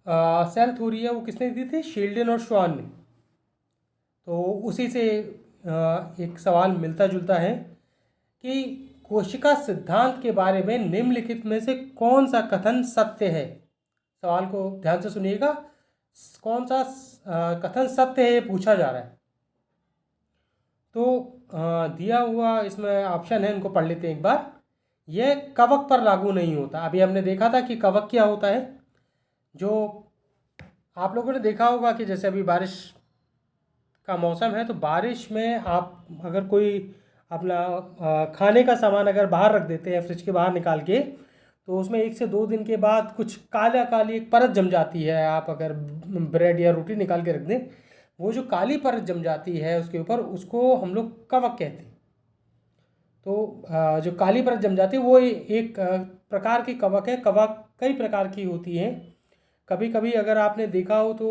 S1: सेल थ्योरी है वो किसने दी थी? शील्डन और श्वान ने। तो उसी से एक सवाल मिलता जुलता है कि कोशिका सिद्धांत के बारे में निम्नलिखित में से कौन सा कथन सत्य है। सवाल को ध्यान से सुनिएगा, कौन सा कथन सत्य है ये पूछा जा रहा है। तो दिया हुआ इसमें ऑप्शन है, इनको पढ़ लेते हैं एक बार। यह कवक पर लागू नहीं होता। अभी हमने देखा था कि कवक क्या होता है। जो आप लोगों ने देखा होगा कि जैसे अभी बारिश का मौसम है, तो बारिश में आप अगर कोई अपना खाने का सामान अगर बाहर रख देते हैं फ्रिज के बाहर निकाल के, तो उसमें 1 से 2 दिन के बाद कुछ काली एक परत जम जाती है। आप अगर ब्रेड या रोटी निकाल के रख दें, वो जो काली परत जम जाती है उसके ऊपर, उसको हम लोग कवक कहते हैं। तो जो काली परत जम जाती है वो एक प्रकार की कवक है। कवक कई प्रकार की होती हैं। कभी कभी अगर आपने देखा हो तो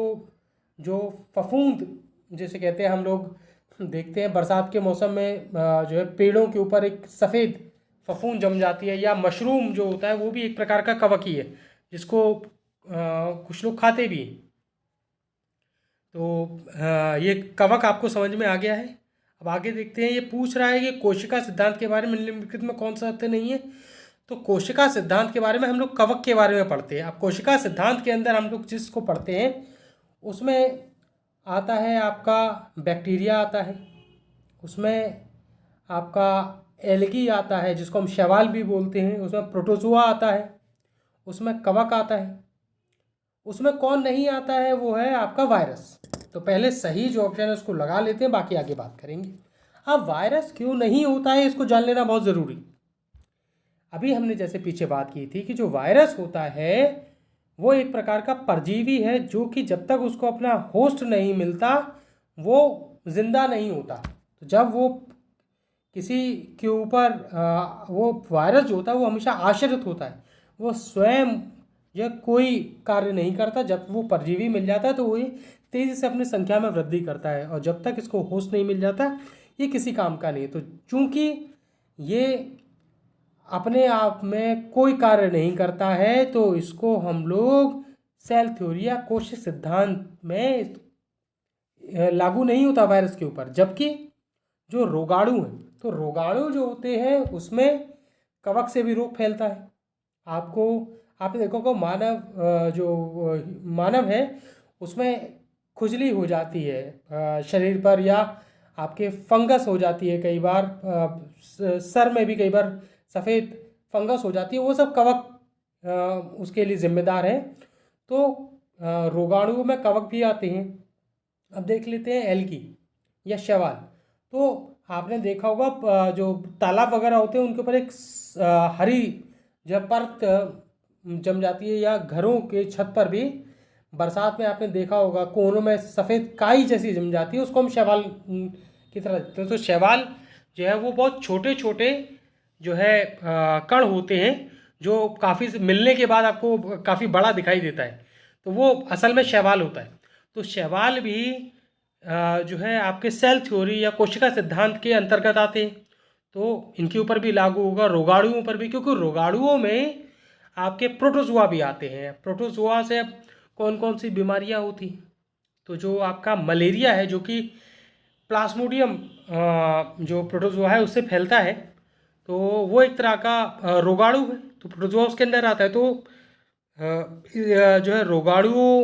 S1: जो फफूंद जैसे कहते हैं हम लोग, देखते हैं बरसात के मौसम में जो है पेड़ों के ऊपर एक सफ़ेद फफूंद जम जाती है, या मशरूम जो होता है वो भी एक प्रकार का कवक ही है, जिसको कुछ लोग खाते भी हैं। तो ये कवक आपको समझ में आ गया है। अब आगे देखते हैं। ये पूछ रहा है कि कोशिका सिद्धांत के बारे में निम्नलिखित में कौन सा सत्य नहीं है। तो कोशिका सिद्धांत के बारे में हम लोग कवक के बारे में पढ़ते हैं। अब कोशिका सिद्धांत के अंदर हम लोग जिसको पढ़ते हैं उसमें आता है आपका बैक्टीरिया आता है, उसमें आपका एल्गी आता है जिसको हम शैवाल भी बोलते हैं, उसमें प्रोटोजोआ आता है, उसमें कवक आता है। उसमें कौन नहीं आता है? वो है आपका वायरस। तो पहले सही जो ऑप्शन है उसको लगा लेते हैं, बाकी आगे बात करेंगे। अब वायरस क्यों नहीं होता है इसको जान लेना बहुत ज़रूरी। अभी हमने जैसे पीछे बात की थी कि जो वायरस होता है वो एक प्रकार का परजीवी है, जो कि जब तक उसको अपना होस्ट नहीं मिलता वो जिंदा नहीं होता। तो जब वो किसी के ऊपर वो वायरस जो होता है वो हमेशा आश्रित होता है, वो स्वयं यह कोई कार्य नहीं करता। जब वो परजीवी मिल जाता है तो वो तेज़ी से अपनी संख्या में वृद्धि करता है, और जब तक इसको होस्ट नहीं मिल जाता ये किसी काम का नहीं है। तो चूंकि ये अपने आप में कोई कार्य नहीं करता है तो इसको हम लोग सेल थ्योरी या कोशिका सिद्धांत में लागू नहीं होता वायरस के ऊपर। जबकि जो रोगाणु हैं, तो रोगाणु जो होते हैं उसमें कवक से भी रोग फैलता है। आपने देखा होगा जो मानव है उसमें खुजली हो जाती है शरीर पर, या आपके फंगस हो जाती है कई बार, सर में भी कई बार सफ़ेद फंगस हो जाती है। वो सब कवक उसके लिए जिम्मेदार है। तो रोगाणुओं में कवक भी आते हैं। अब देख लेते हैं एल्गी या शैवाल। तो आपने देखा होगा जो तालाब वगैरह होते हैं उनके ऊपर एक हरी जब परत जम जाती है, या घरों के छत पर भी बरसात में आपने देखा होगा कोनों में सफ़ेद काई जैसी जम जाती है, उसको हम शैवाल की तरह देखते हैं। तो शैवाल जो है वो बहुत छोटे छोटे जो है कण होते हैं, जो काफ़ी मिलने के बाद आपको काफ़ी बड़ा दिखाई देता है। तो वो असल में शैवाल होता है। तो शैवाल भी जो है आपके सेल थ्योरी या कोशिका सिद्धांत के अंतर्गत आते हैं। तो इनके ऊपर भी लागू होगा, रोगाणुओं पर भी, क्योंकि रोगाणुओं में आपके प्रोटोजोआ भी आते हैं। प्रोटोजोआ से अब कौन कौन सी बीमारियां होती हैं? तो जो आपका मलेरिया है, जो कि प्लाज्मोडियम जो प्रोटोजोआ है उससे फैलता है, तो वो एक तरह का रोगाणु है, तो प्रोटोजोआ उसके अंदर आता है। तो जो है रोगाणुओं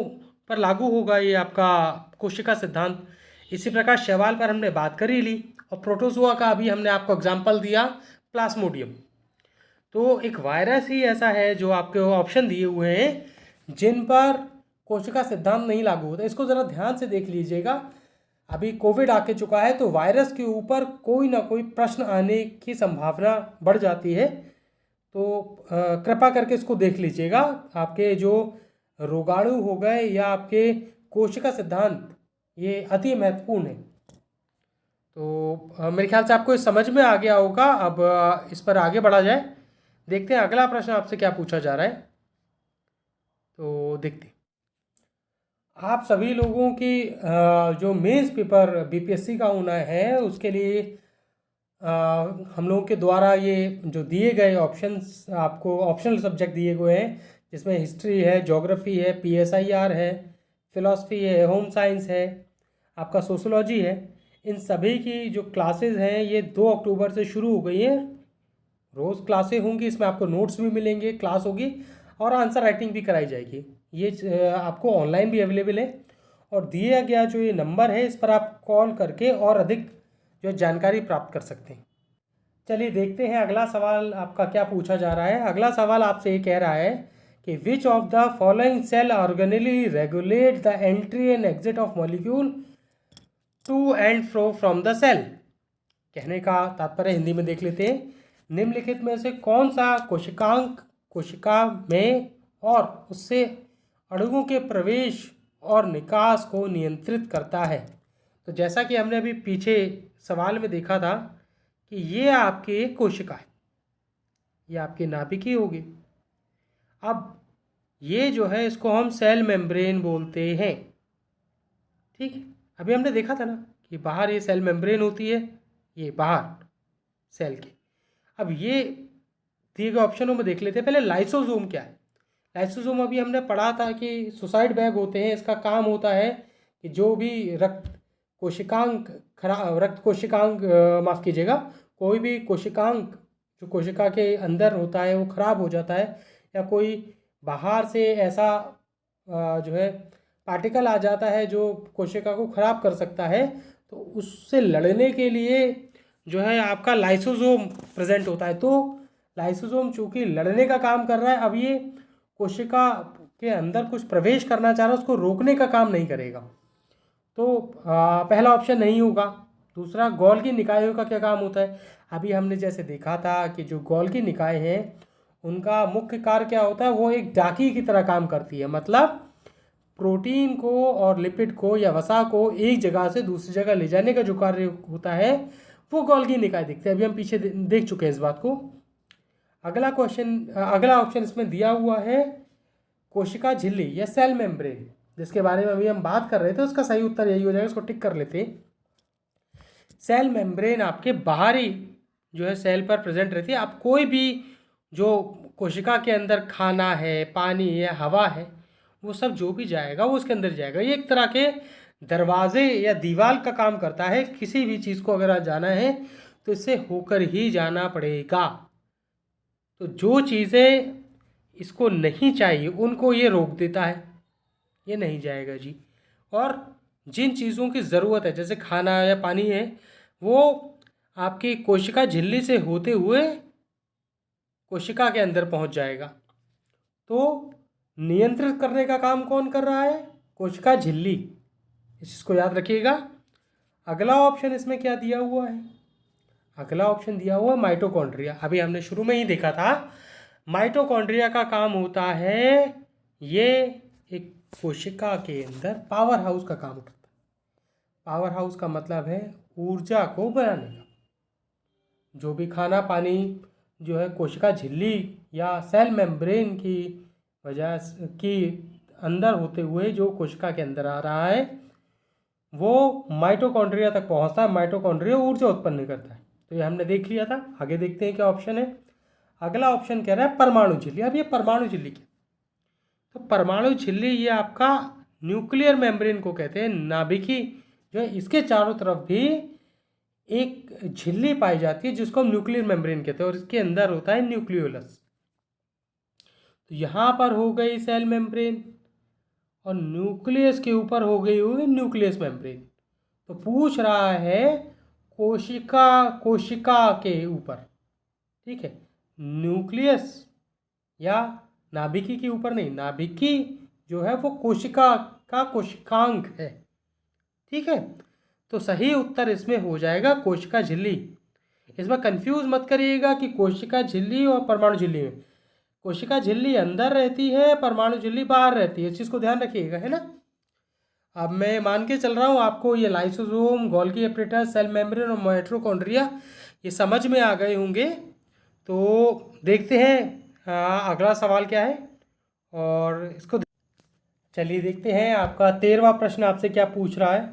S1: पर लागू होगा ये आपका कोशिका सिद्धांत। इसी प्रकार शैवाल पर हमने बात कर ही ली, और प्रोटोजोआ का अभी हमने आपको एग्जाम्पल दिया प्लाज्मोडियम। तो एक वायरस ही ऐसा है जो आपके ऑप्शन दिए हुए हैं जिन पर कोशिका सिद्धांत नहीं लागू होता। इसको ज़रा ध्यान से देख लीजिएगा। अभी कोविड आके चुका है, तो वायरस के ऊपर कोई ना कोई प्रश्न आने की संभावना बढ़ जाती है। तो कृपा करके इसको देख लीजिएगा। आपके जो रोगाणु हो गए या आपके कोशिका सिद्धांत, ये अति महत्वपूर्ण है। तो मेरे ख्याल से आपको समझ में आ गया होगा। अब इस पर आगे बढ़ा जाए, देखते हैं अगला प्रश्न आपसे क्या पूछा जा रहा है। तो देखते हैं, आप सभी लोगों की जो मेंस पेपर बीपीएससी का होना है उसके लिए हम लोगों के द्वारा ये जो दिए गए ऑप्शंस, आपको ऑप्शनल सब्जेक्ट दिए गए हैं, जिसमें हिस्ट्री है, ज्योग्राफी है, पीएसआईआर है, फिलॉसफी है, होम साइंस है, आपका सोशोलॉजी है। इन सभी की जो क्लासेस हैं ये 2 अक्टूबर से शुरू हो गई हैं। रोज़ क्लासें होंगी, इसमें आपको नोट्स भी मिलेंगे, क्लास होगी और आंसर राइटिंग भी कराई जाएगी। ये आपको ऑनलाइन भी अवेलेबल है, और दिया गया जो ये नंबर है इस पर आप कॉल करके और अधिक जो जानकारी प्राप्त कर सकते हैं। चलिए देखते हैं अगला सवाल आपका क्या पूछा जा रहा है। अगला सवाल आपसे ये कह रहा है कि which of the following cell organelle regulate the entry and exit of molecule to and fro from the cell. कहने का तात्पर्य हिंदी में देख लेते हैं। निम्नलिखित में से कौन सा कोशिकांग कोशिका में और उससे अणुओं के प्रवेश और निकास को नियंत्रित करता है? तो जैसा कि हमने अभी पीछे सवाल में देखा था कि ये आपकी कोशिका है, ये आपकी नाभिकी होगी। अब ये जो है इसको हम सेल मेम्ब्रेन बोलते हैं, ठीक है। अभी हमने देखा था ना कि बाहर ये सेल मेम्ब्रेन होती है, ये बाहर सेल की। अब ये दिए गए ऑप्शनों में देख लेते हैं। पहले लाइसोसोम क्या है? लाइसोसोम अभी हमने पढ़ा था कि सुसाइड बैग होते हैं। इसका काम होता है कि जो भी रक्त कोशिकांग माफ़ कीजिएगा, कोई भी कोशिकांग जो कोशिका के अंदर होता है वो खराब हो जाता है, या कोई बाहर से ऐसा जो है पार्टिकल आ जाता है जो कोशिका को खराब कर सकता है, तो उससे लड़ने के लिए जो है आपका लाइसोसोम प्रेजेंट होता है। तो लाइसोसोम चूंकि लड़ने का काम कर रहा है, अब ये कोशिका के अंदर कुछ प्रवेश करना चाह रहा है, उसको रोकने का काम नहीं करेगा। तो पहला ऑप्शन नहीं होगा। दूसरा, गोल्गी निकायों का क्या काम होता है? अभी हमने जैसे देखा था कि जो गोल्गी निकाय हैं उनका मुख्य कार्य क्या होता है, वो एक डाकी की तरह काम करती है। मतलब प्रोटीन को और लिपिड को या वसा को एक जगह से दूसरी जगह ले जाने का जो कार्य होता है वो गोल्गी निकाय दिखते हैं। अभी हम पीछे देख चुके हैं इस बात को। अगला ऑप्शन इसमें दिया हुआ है कोशिका झिल्ली या सेल मेम्ब्रेन, जिसके बारे में अभी हम बात कर रहे थे। उसका सही उत्तर यही हो जाएगा, इसको टिक कर लेते हैं। सेल मेम्ब्रेन आपके बाहरी जो है सेल पर प्रेजेंट रहती है। आप कोई भी जो कोशिका के अंदर खाना है, पानी है, हवा है, वो सब जो भी जाएगा वो उसके अंदर जाएगा। ये एक तरह के दरवाजे या दीवार का काम करता है। किसी भी चीज़ को अगर जाना है तो इससे होकर ही जाना पड़ेगा। तो जो चीज़ें इसको नहीं चाहिए उनको ये रोक देता है, ये नहीं जाएगा जी। और जिन चीज़ों की ज़रूरत है जैसे खाना या पानी है, वो आपकी कोशिका झिल्ली से होते हुए कोशिका के अंदर पहुंच जाएगा। तो नियंत्रित करने का काम कौन कर रहा है? कोशिका झिल्ली। इस चीज़ को याद रखिएगा। अगला ऑप्शन इसमें क्या दिया हुआ है? अगला ऑप्शन दिया हुआ है माइटोकॉन्ड्रिया। अभी हमने शुरू में ही देखा था, माइटोकॉन्ड्रिया का काम होता है, ये एक कोशिका के अंदर पावर हाउस का काम करता है। पावर हाउस का मतलब है ऊर्जा को बनाने का। जो भी खाना पानी जो है कोशिका झिल्ली या सेल मेम्ब्रेन की वजह की अंदर होते हुए जो कोशिका के अंदर आ रहा है वो माइटोकॉन्ड्रिया तक पहुंचता है, माइटोकॉन्ड्रिया ऊर्जा उत्पन्न करता है। तो ये हमने देख लिया था। आगे देखते हैं क्या ऑप्शन है। अगला ऑप्शन कह रहा है परमाणु झिल्ली। अब ये परमाणु झिल्ली क्या? तो परमाणु झिल्ली ये आपका न्यूक्लियर मेम्ब्रेन को कहते हैं। नाभिकी जो है इसके चारों तरफ भी एक झिल्ली पाई जाती है जिसको हम न्यूक्लियर मेम्ब्रेन कहते हैं और इसके अंदर होता है न्यूक्लियोलस। तो यहाँ पर हो गई सेल मेम्ब्रेन और न्यूक्लियस के ऊपर हो गई होगी न्यूक्लियस मेम्ब्रेन। तो पूछ रहा है कोशिका के ऊपर, ठीक है, न्यूक्लियस या नाभिकी के ऊपर नहीं, नाभिकी जो है वो कोशिका का कोशिकांग है, ठीक है। तो सही उत्तर इसमें हो जाएगा कोशिका झिल्ली। इसमें कंफ्यूज मत करिएगा कि कोशिका झिल्ली और परमाणु झिल्ली में। कोशिका झिल्ली अंदर रहती है, परमाणु झिल्ली बाहर रहती है, इस चीज़ को ध्यान रखिएगा, है ना। अब मैं मान के चल रहा हूँ आपको ये lysosome, Golgi apparatus, cell membrane और माइटोकॉन्ड्रिया ये समझ में आ गए होंगे। तो देखते हैं अगला सवाल क्या है और इसको चलिए देखते हैं। आपका 13वां प्रश्न आपसे क्या पूछ रहा है।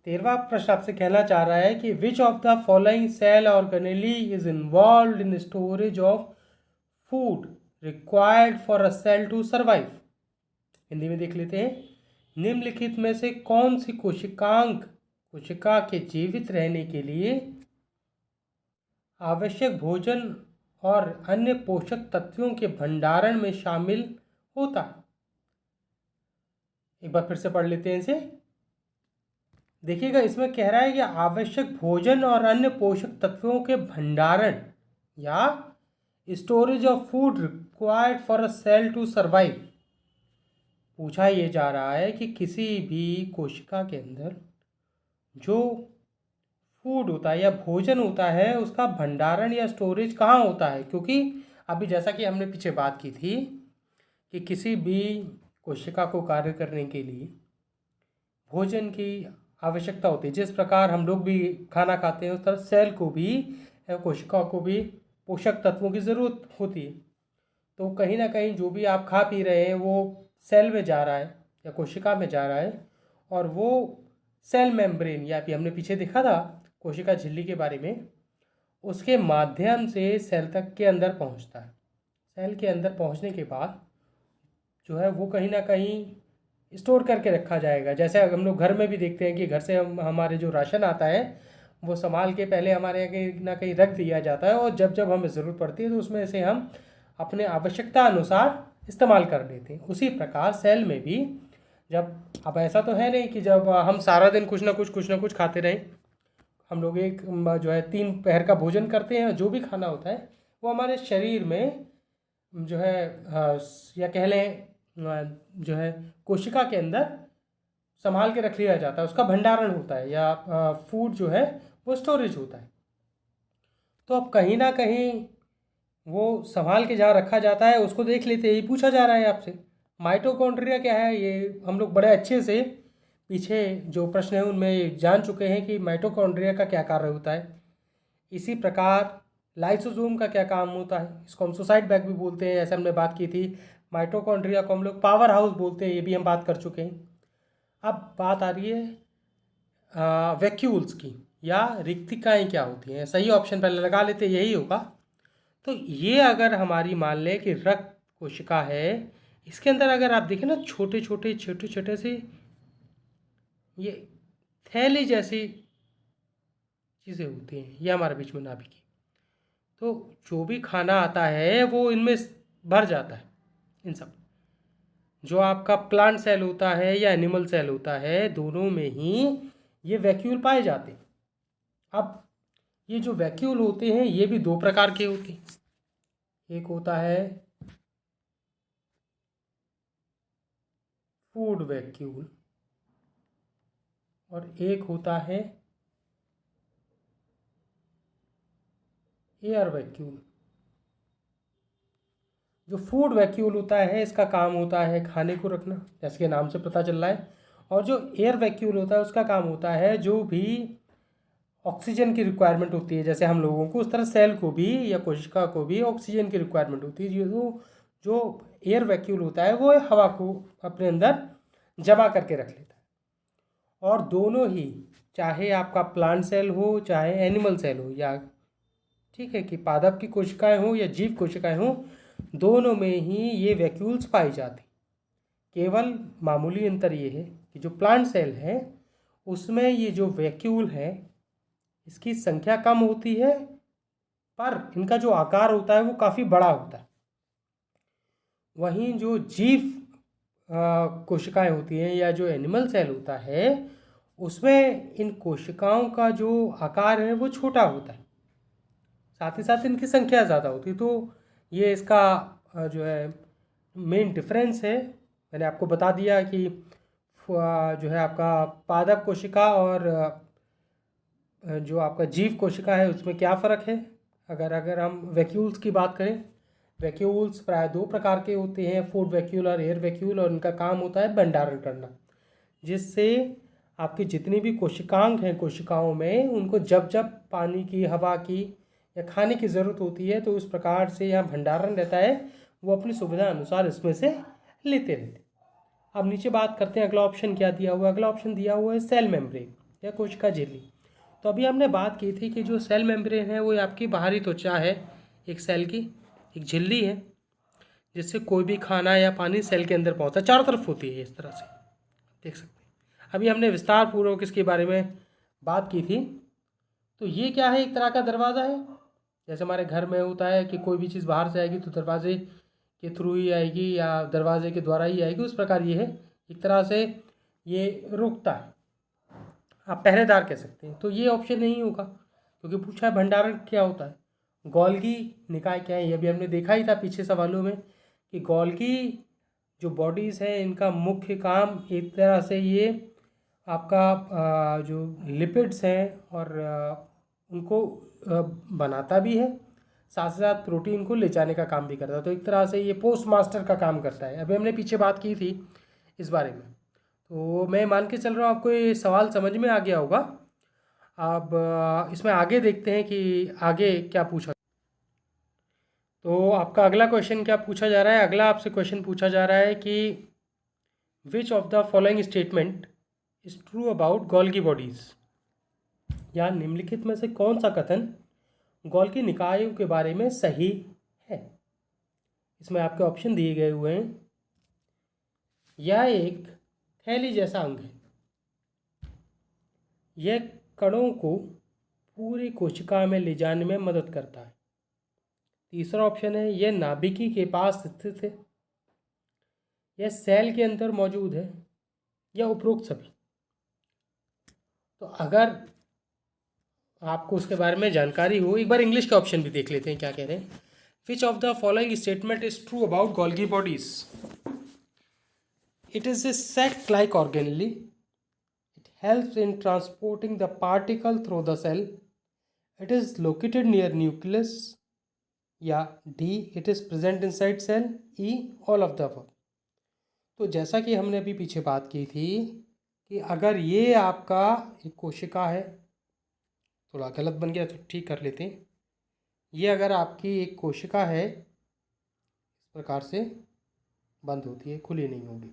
S1: 13वां प्रश्न आपसे कहना चाह रहा है कि which of the following cell organelle is involve in storage of food required for a cell to survive. Hindi में देख लेते हैं। निम्नलिखित में से कौन सी कोशिका के जीवित रहने के लिए आवश्यक भोजन और अन्य पोषक तत्वों के भंडारण में शामिल होता है। एक बार फिर से पढ़ लेते हैं इसे। देखिएगा इसमें कह रहा है कि आवश्यक भोजन और अन्य पोषक तत्वों के भंडारण या storage of food required for a cell to survive. पूछा ये जा रहा है कि किसी भी कोशिका के अंदर जो फूड होता है या भोजन होता है उसका भंडारण या स्टोरेज कहाँ होता है। क्योंकि अभी जैसा कि हमने पीछे बात की थी कि किसी भी कोशिका को कार्य करने के लिए भोजन की आवश्यकता होती है। जिस प्रकार हम लोग भी खाना खाते हैं उस तरह सेल को भी, कोशिका को भी पोषक तत्वों की ज़रूरत होती है। तो कहीं ना कहीं जो भी आप खा पी रहे हैं वो सेल में जा रहा है या कोशिका में जा रहा है और वो सेल मेम्ब्रेन या भी हमने पीछे देखा था कोशिका झिल्ली के बारे में, उसके माध्यम से सेल तक के अंदर पहुंचता है। सेल के अंदर पहुंचने के बाद जो है वो कहीं ना कहीं स्टोर करके रखा जाएगा। जैसे हम लोग घर में भी देखते हैं कि घर से हमारे जो राशन आता है वो संभाल के पहले हमारे यहाँ कहीं ना कहीं रख दिया जाता है और जब जब हमें ज़रूरत पड़ती है तो उसमें से हम अपने आवश्यकता अनुसार इस्तेमाल कर लेते हैं। उसी प्रकार सेल में भी जब, अब ऐसा तो है नहीं कि जब हम सारा दिन कुछ ना कुछ खाते रहें। हम लोग एक जो है 3 पहर का भोजन करते हैं। जो भी खाना होता है वो हमारे शरीर में जो है या कह लें जो है कोशिका के अंदर संभाल के रख लिया जाता है, उसका भंडारण होता है या फूड जो है वो स्टोरेज होता है। तो अब कहीं ना कहीं वो संभाल के जहाँ रखा जाता है उसको देख लेते हैं। ये पूछा जा रहा है आपसे माइटोकॉन्ड्रिया क्या है। ये हम लोग बड़े अच्छे से पीछे जो प्रश्न है उनमें जान चुके हैं कि माइटोकॉन्ड्रिया का क्या कार्य होता है। इसी प्रकार लाइसोसोम का क्या काम होता है, इसको हम सुसाइड बैग भी बोलते हैं, ऐसे हमने बात की थी। माइटोकॉन्ड्रिया को हम लोग पावर हाउस बोलते हैं, ये भी हम बात कर चुके हैं। अब बात आ रही है वैक्यूल्स की या रिक्तिकाएँ क्या होती हैं। सही ऑप्शन पहले लगा लेते, यही होगा। तो ये अगर हमारी मान लें कि रक्त कोशिका है, इसके अंदर अगर आप देखें ना छोटे छोटे से ये थैली जैसी चीज़ें होती हैं, ये हमारे बीच में नाभिकी। तो जो भी खाना आता है वो इनमें भर जाता है। इन सब जो आपका प्लांट सेल होता है या एनिमल सेल होता है, दोनों में ही ये वैक्यूल पाए जाते हैं। अब ये जो वैक्यूल होते हैं ये भी 2 प्रकार के होते हैं। एक होता है फूड वैक्यूल और एक होता है एयर वैक्यूल। जो फूड वैक्यूल होता है इसका काम होता है खाने को रखना, जैसे कि नाम से पता चल रहा है। और जो एयर वैक्यूल होता है उसका काम होता है जो भी ऑक्सीजन की रिक्वायरमेंट होती है, जैसे हम लोगों को, उस तरह सेल को भी या कोशिका को भी ऑक्सीजन की रिक्वायरमेंट होती है। जो एयर वैक्यूल होता है वो हवा को अपने अंदर जमा करके रख लेता है। और दोनों ही, चाहे आपका प्लांट सेल हो चाहे एनिमल सेल हो, या ठीक है कि पादप की कोशिकाएं हो या जीव कोशिकाएं हो, दोनों में ही ये वैक्यूल्स पाई जाती। केवल मामूली अंतर ये है कि जो प्लांट सेल है उसमें ये जो वैक्यूल है इसकी संख्या कम होती है, पर इनका जो आकार होता है वो काफ़ी बड़ा होता है। वहीं जो जीव कोशिकाएं होती हैं या जो एनिमल सेल होता है उसमें इन कोशिकाओं का जो आकार है वो छोटा होता है, साथ ही साथ इनकी संख्या ज़्यादा होती है। तो ये इसका जो है मेन डिफरेंस है। मैंने आपको बता दिया कि जो है आपका पादप कोशिका और जो आपका जीव कोशिका है उसमें क्या फ़र्क है। अगर हम वैक्यूल्स की बात करें, वैक्यूल्स प्राय दो प्रकार के होते हैं, फूड वैक्यूल और एयर वैक्यूल, और इनका काम होता है भंडारण करना, जिससे आपकी जितनी भी कोशिकांग हैं कोशिकाओं में, उनको जब जब पानी की, हवा की या खाने की ज़रूरत होती है तो उस प्रकार से यहाँ भंडारण रहता है, वो अपनी सुविधा अनुसार इसमें से लेते रहते। अब नीचे बात करते हैं अगला ऑप्शन क्या दिया हुआ है। अगला ऑप्शन दिया हुआ है सेल मेम्ब्रेन या कोशिका झिल्ली। तो अभी हमने बात की थी कि जो सेल मेम्ब्रेन है वो आपकी बाहरी त्वचा है एक सेल की, एक झिल्ली है जिससे कोई भी खाना या पानी सेल के अंदर पहुंचता है, चारों तरफ होती है इस तरह से, देख सकते हैं। अभी हमने विस्तार पूर्वक इसके बारे में बात की थी। तो ये क्या है, एक तरह का दरवाज़ा है। जैसे हमारे घर में होता है कि कोई भी चीज़ बाहर से आएगी तो दरवाजे के थ्रू ही आएगी या दरवाजे के द्वारा ही आएगी, उस प्रकार ये है, एक तरह से ये रुकता है, आप पहरेदार कह सकते हैं। तो ये ऑप्शन नहीं होगा क्योंकि पूछा है भंडारण क्या होता है। गोल्गी निकाय क्या है, ये भी हमने देखा ही था पीछे सवालों में कि गोल्गी जो बॉडीज़ हैं इनका मुख्य काम एक तरह से ये आपका जो लिपिड्स हैं और उनको बनाता भी है, साथ साथ प्रोटीन को ले जाने का काम भी करता है। तो एक तरह से ये पोस्ट मास्टर का काम करता है। अभी हमने पीछे बात की थी इस बारे में, तो मैं मान के चल रहा हूँ आपको ये सवाल समझ में आ गया होगा। अब इसमें आगे देखते हैं कि आगे क्या पूछा। तो आपका अगला क्वेश्चन क्या पूछा जा रहा है। अगला आपसे क्वेश्चन पूछा जा रहा है कि which of the following statement is true about Golgi bodies, या निम्नलिखित में से कौन सा कथन गोल्गी निकायों के बारे में सही है। इसमें आपके ऑप्शन दिए गए हुए हैं। यह एक थैली जैसा अंग है, यह कणों को पूरी कोशिका में ले जाने में मदद करता है। तीसरा ऑप्शन है यह नाभिकी के पास स्थित है, यह सेल के अंदर मौजूद है, या उपरोक्त सभी। तो अगर आपको उसके बारे में जानकारी हो, एक बार इंग्लिश के ऑप्शन भी देख लेते हैं क्या कह रहे हैं। विच of the following statement is true about Golgi bodies. It is a sac like organelle, it helps in transporting the particle through the cell, it is located near nucleus, या D it is present inside cell, E all of the above. तो जैसा कि हमने अभी पीछे बात की थी कि अगर ये आपका एक कोशिका है, थोड़ा गलत बन गया तो ठीक कर लेते हैं, ये अगर आपकी एक कोशिका है इस प्रकार से बंद होती है, खुली नहीं होगी,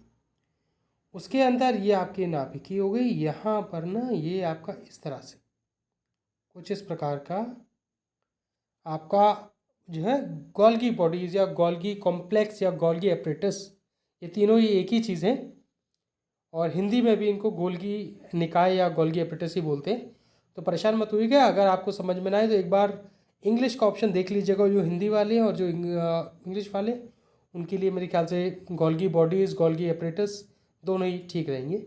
S1: उसके अंदर ये आपकी नाभिकी हो गई, यहाँ पर ना ये आपका इस तरह से कुछ इस प्रकार का आपका जो है गोल्गी बॉडीज़ या गोल्गी कॉम्प्लेक्स या गोल्गी एपरेटस, ये तीनों ही एक ही चीज़ हैं और हिंदी में भी इनको गोल्गी निकाय या गोल्गी एपरेटस ही बोलते हैं। तो परेशान मत होइएगा, अगर आपको समझ में ना आए तो एक बार इंग्लिश का ऑप्शन देख लीजिएगा, जो हिंदी वाले हैं और जो इंग्लिश वाले, उनके लिए मेरे ख्याल से गोल्गी बॉडीज़ गोल्गी एपरेटस दोनों ही ठीक रहेंगे।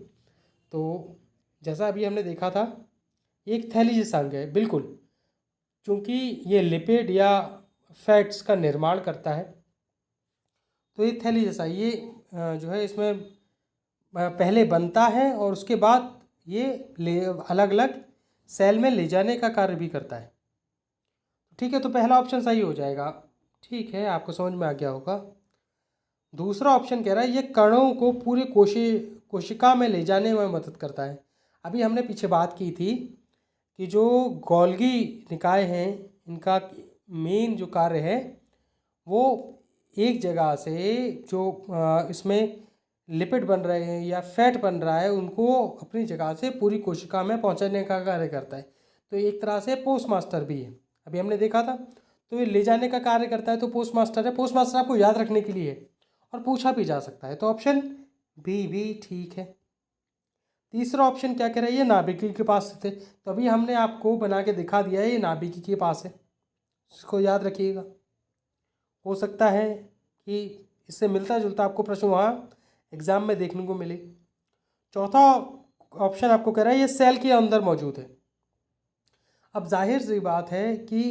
S1: तो जैसा अभी हमने देखा था, एक थैली जैसा अंग है बिल्कुल, क्योंकि ये लिपिड या फैट्स का निर्माण करता है, तो ये थैली जैसा ये जो है इसमें पहले बनता है और उसके बाद ये अलग अलग सेल में ले जाने का कार्य भी करता है। ठीक है, तो पहला ऑप्शन सही हो जाएगा। ठीक है, आपको समझ में आ गया होगा। दूसरा ऑप्शन कह रहा है ये कणों को पूरे कोशिका में ले जाने में मदद करता है। अभी हमने पीछे बात की थी कि जो गोल्गी निकाय हैं इनका मेन जो कार्य है वो एक जगह से जो इसमें लिपिड बन रहे हैं या फैट बन रहा है उनको अपनी जगह से पूरी कोशिका में पहुंचाने का कार्य करता है। तो एक तरह से पोस्ट मास्टर भी है, अभी हमने देखा था। तो ये ले जाने का कार्य करता है, तो पोस्ट मास्टर है। पोस्ट मास्टर आपको याद रखने के लिए है और पूछा भी जा सकता है, तो ऑप्शन बी भी ठीक है। तीसरा ऑप्शन क्या कह रहा है, ये नाभिकी के पास थे, तो अभी हमने आपको बना के दिखा दिया है, ये नाभिकी के पास है, इसको याद रखिएगा। हो सकता है कि इससे मिलता जुलता आपको प्रश्न वहाँ एग्जाम में देखने को मिले। चौथा ऑप्शन आपको कह रहा है ये सेल के अंदर मौजूद है। अब जाहिर सी बात है कि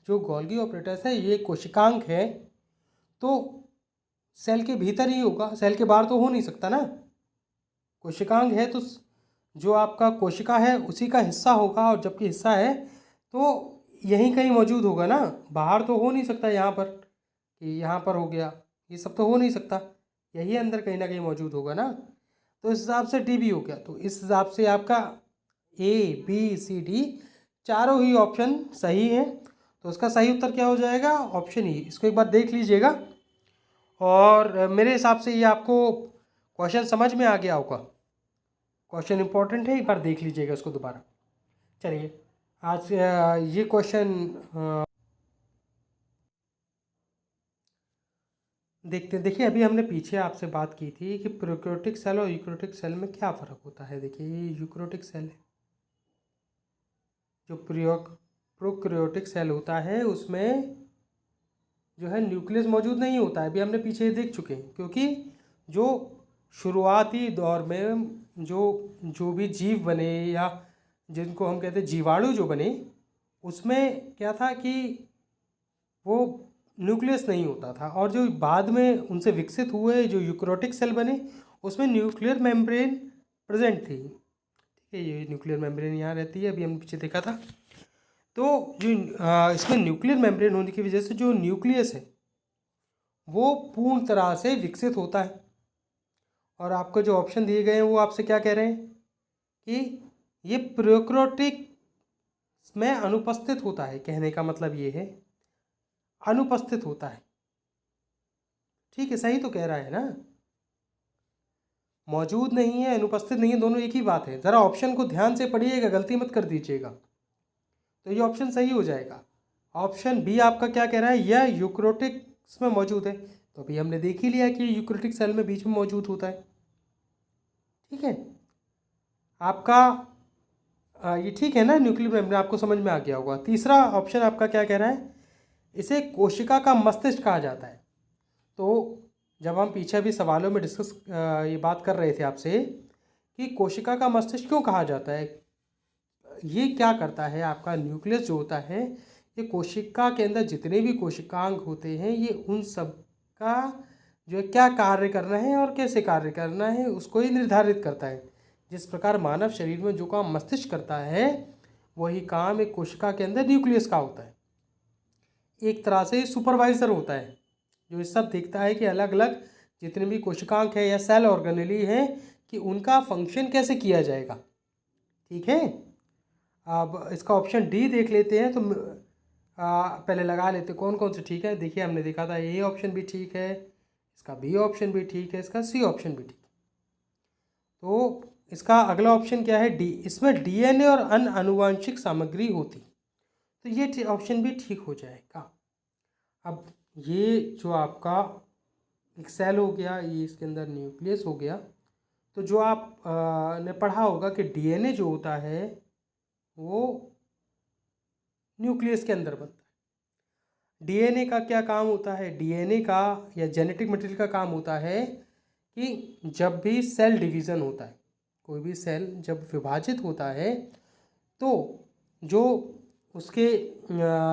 S1: जो गोल्गी ऑपरेटर्स है ये कोशिकांग है, तो सेल के भीतर ही होगा, सेल के बाहर तो हो नहीं सकता ना। कोशिकांग है तो जो आपका कोशिका है उसी का हिस्सा होगा, और जबकि हिस्सा है तो यहीं कहीं मौजूद होगा ना, बाहर तो हो नहीं सकता यहाँ पर कि यहाँ पर हो गया, ये सब तो हो नहीं सकता, यही अंदर कहीं ना कहीं मौजूद होगा ना। तो इस हिसाब से डी भी हो गया। तो इस हिसाब से आपका ए बी सी डी चारों ही ऑप्शन सही हैं। तो उसका सही उत्तर क्या हो जाएगा, ऑप्शन ई। इसको एक बार देख लीजिएगा, और मेरे हिसाब से ये आपको क्वेश्चन समझ में आ गया होगा। क्वेश्चन इंपॉर्टेंट है, एक बार देख लीजिएगा उसको दोबारा। चलिए आज ये क्वेश्चन देखते हैं। देखिए अभी हमने पीछे आपसे बात की थी कि प्रोकैरियोटिक सेल और यूकैरियोटिक सेल में क्या फ़र्क होता है। देखिए ये यूकैरियोटिक सेल है, जो प्रोकैरियोटिक सेल होता है उसमें जो है न्यूक्लियस मौजूद नहीं होता है, अभी हमने पीछे देख चुके हैं। क्योंकि जो शुरुआती दौर में जो भी जीव बने या जिनको हम कहते हैं जीवाणु जो बने, उसमें क्या था कि वो न्यूक्लियस नहीं होता था, और जो बाद में उनसे विकसित हुए जो यूकैरियोटिक सेल बने उसमें न्यूक्लियर मेम्ब्रेन प्रेजेंट थी। ठीक है, ये न्यूक्लियर मेम्ब्रेन यहाँ रहती है, अभी हमने पीछे देखा था। तो जो इसमें न्यूक्लियर मेम्ब्रेन होने की वजह से जो न्यूक्लियस है वो पूर्ण तरह से विकसित होता है। और आपको जो ऑप्शन दिए गए हैं वो आपसे क्या कह रहे हैं कि ये प्रोकैरियोटिक में अनुपस्थित होता है, कहने का मतलब ये है अनुपस्थित होता है। ठीक है, सही तो कह रहा है ना, मौजूद नहीं है अनुपस्थित नहीं है, दोनों एक ही बात है। ज़रा ऑप्शन को ध्यान से पढ़िएगा, गलती मत कर दीजिएगा। तो ये ऑप्शन सही हो जाएगा। ऑप्शन बी आपका क्या कह रहा है, यह यूकैरियोटिक्स में मौजूद है। तो अभी हमने देख ही लिया कि यूकैरियोटिक सेल में बीच में मौजूद होता है। ठीक है, आपका ये ठीक है ना, न्यूक्लियर मेम्ब्रेन आपको समझ में आ गया होगा। तीसरा ऑप्शन आपका क्या कह रहा है, इसे कोशिका का मस्तिष्क कहा जाता है। तो जब हम पीछे भी सवालों में डिस्कस ये बात कर रहे थे आपसे कि कोशिका का मस्तिष्क क्यों कहा जाता है, ये क्या करता है, आपका न्यूक्लियस जो होता है ये कोशिका के अंदर जितने भी कोशिकांग होते हैं ये उन सब का जो है क्या कार्य करना है और कैसे कार्य करना है उसको ही निर्धारित करता है। जिस प्रकार मानव शरीर में जो काम मस्तिष्क करता है वही काम एक कोशिका के अंदर न्यूक्लियस का होता है। एक तरह से सुपरवाइज़र होता है जो ये सब देखता है कि अलग अलग जितने भी कोशिकांग है या सेल ऑर्गेनेली हैं कि उनका फंक्शन कैसे किया जाएगा। ठीक है, अब इसका ऑप्शन डी देख लेते हैं। तो पहले लगा लेते कौन कौन से ठीक है। देखिए हमने देखा था ए ऑप्शन भी ठीक है, इसका बी ऑप्शन भी ठीक है, इसका सी ऑप्शन भी ठीक है। तो इसका अगला ऑप्शन क्या है, डी। इसमें डीएनए और अन्य आनुवांशिक सामग्री होती, तो ये ऑप्शन भी ठीक हो जाएगा। अब ये जो आपका एक सेल हो गया, ये इसके अंदर न्यूक्लियस हो गया। तो जो आप ने पढ़ा होगा कि डीएनए जो होता है वो न्यूक्लियस के अंदर बनता है। डीएनए का क्या काम होता है, डीएनए का या जेनेटिक मटेरियल का काम होता है कि जब भी सेल डिवीज़न होता है, कोई भी सेल जब विभाजित होता है तो जो उसके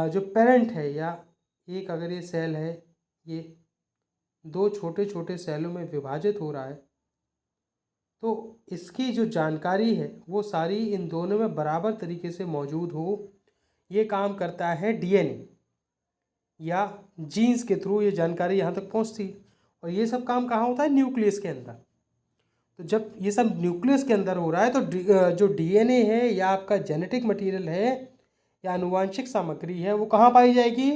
S1: जो पेरेंट है, या एक अगर ये सेल है ये दो छोटे छोटे सेलों में विभाजित हो रहा है, तो इसकी जो जानकारी है वो सारी इन दोनों में बराबर तरीके से मौजूद हो, ये काम करता है डीएनए या जीन्स के थ्रू ये जानकारी यहाँ तक पहुँचती। और ये सब काम कहाँ होता है, न्यूक्लियस के अंदर। तो जब ये सब न्यूक्लियस के अंदर हो रहा है तो जो डीएनए है या आपका जेनेटिक मटेरियल है या आनुवांशिक सामग्री है वो कहाँ पाई जाएगी,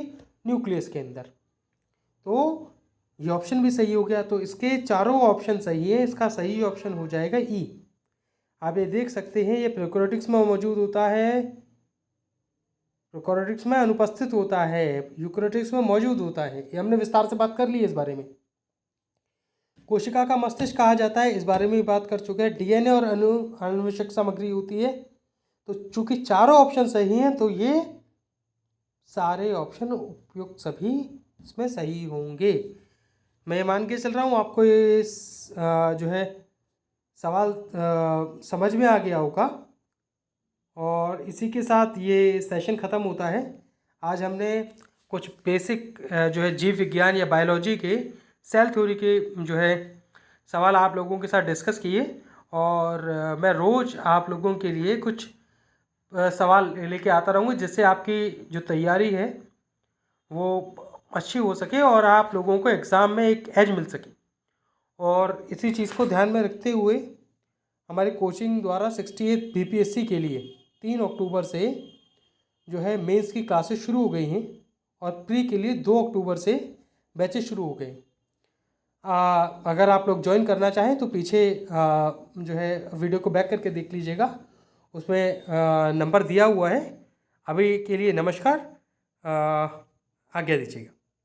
S1: न्यूक्लियस के अंदर। तो ये ऑप्शन भी सही हो गया। तो इसके चारों ऑप्शन सही है, इसका सही ऑप्शन हो जाएगा ई। आप ये देख सकते हैं, ये प्रोकैरियोटिक्स में मौजूद होता है, प्रोकैरियोटिक्स में अनुपस्थित होता है, यूकैरियोटिक्स में मौजूद होता है। ये हमने विस्तार से बात कर ली है इस बारे में। कोशिका का मस्तिष्क कहा जाता है, इस बारे में भी बात कर चुके हैं। डीएनए और आनुवंशिक सामग्री होती है। तो चूंकि चारों ऑप्शन सही हैं, तो ये सारे ऑप्शन उपयुक्त सभी इसमें सही होंगे। मैं ये मान के चल रहा हूँ आपको ये जो है सवाल समझ में आ गया होगा। और इसी के साथ ये सेशन ख़त्म होता है। आज हमने कुछ बेसिक जो है जीव विज्ञान या बायोलॉजी के सेल थ्योरी के जो है सवाल आप लोगों के साथ डिस्कस किए। और मैं रोज़ आप लोगों के लिए कुछ सवाल लेके आता रहूँगा, जिससे आपकी जो तैयारी है वो अच्छी हो सके और आप लोगों को एग्ज़ाम में एक एज मिल सके। और इसी चीज़ को ध्यान में रखते हुए हमारी कोचिंग द्वारा 68 बीपीएससी के लिए 3 अक्टूबर से जो है मेंस की क्लासेस शुरू हो गई हैं और प्री के लिए 2 अक्टूबर से बैचेस शुरू हो गए। अगर आप लोग ज्वाइन करना चाहें तो पीछे जो है वीडियो को बैक करके देख लीजिएगा, उसमें नंबर दिया हुआ है। अभी के लिए नमस्कार, आज्ञा दीजिएगा।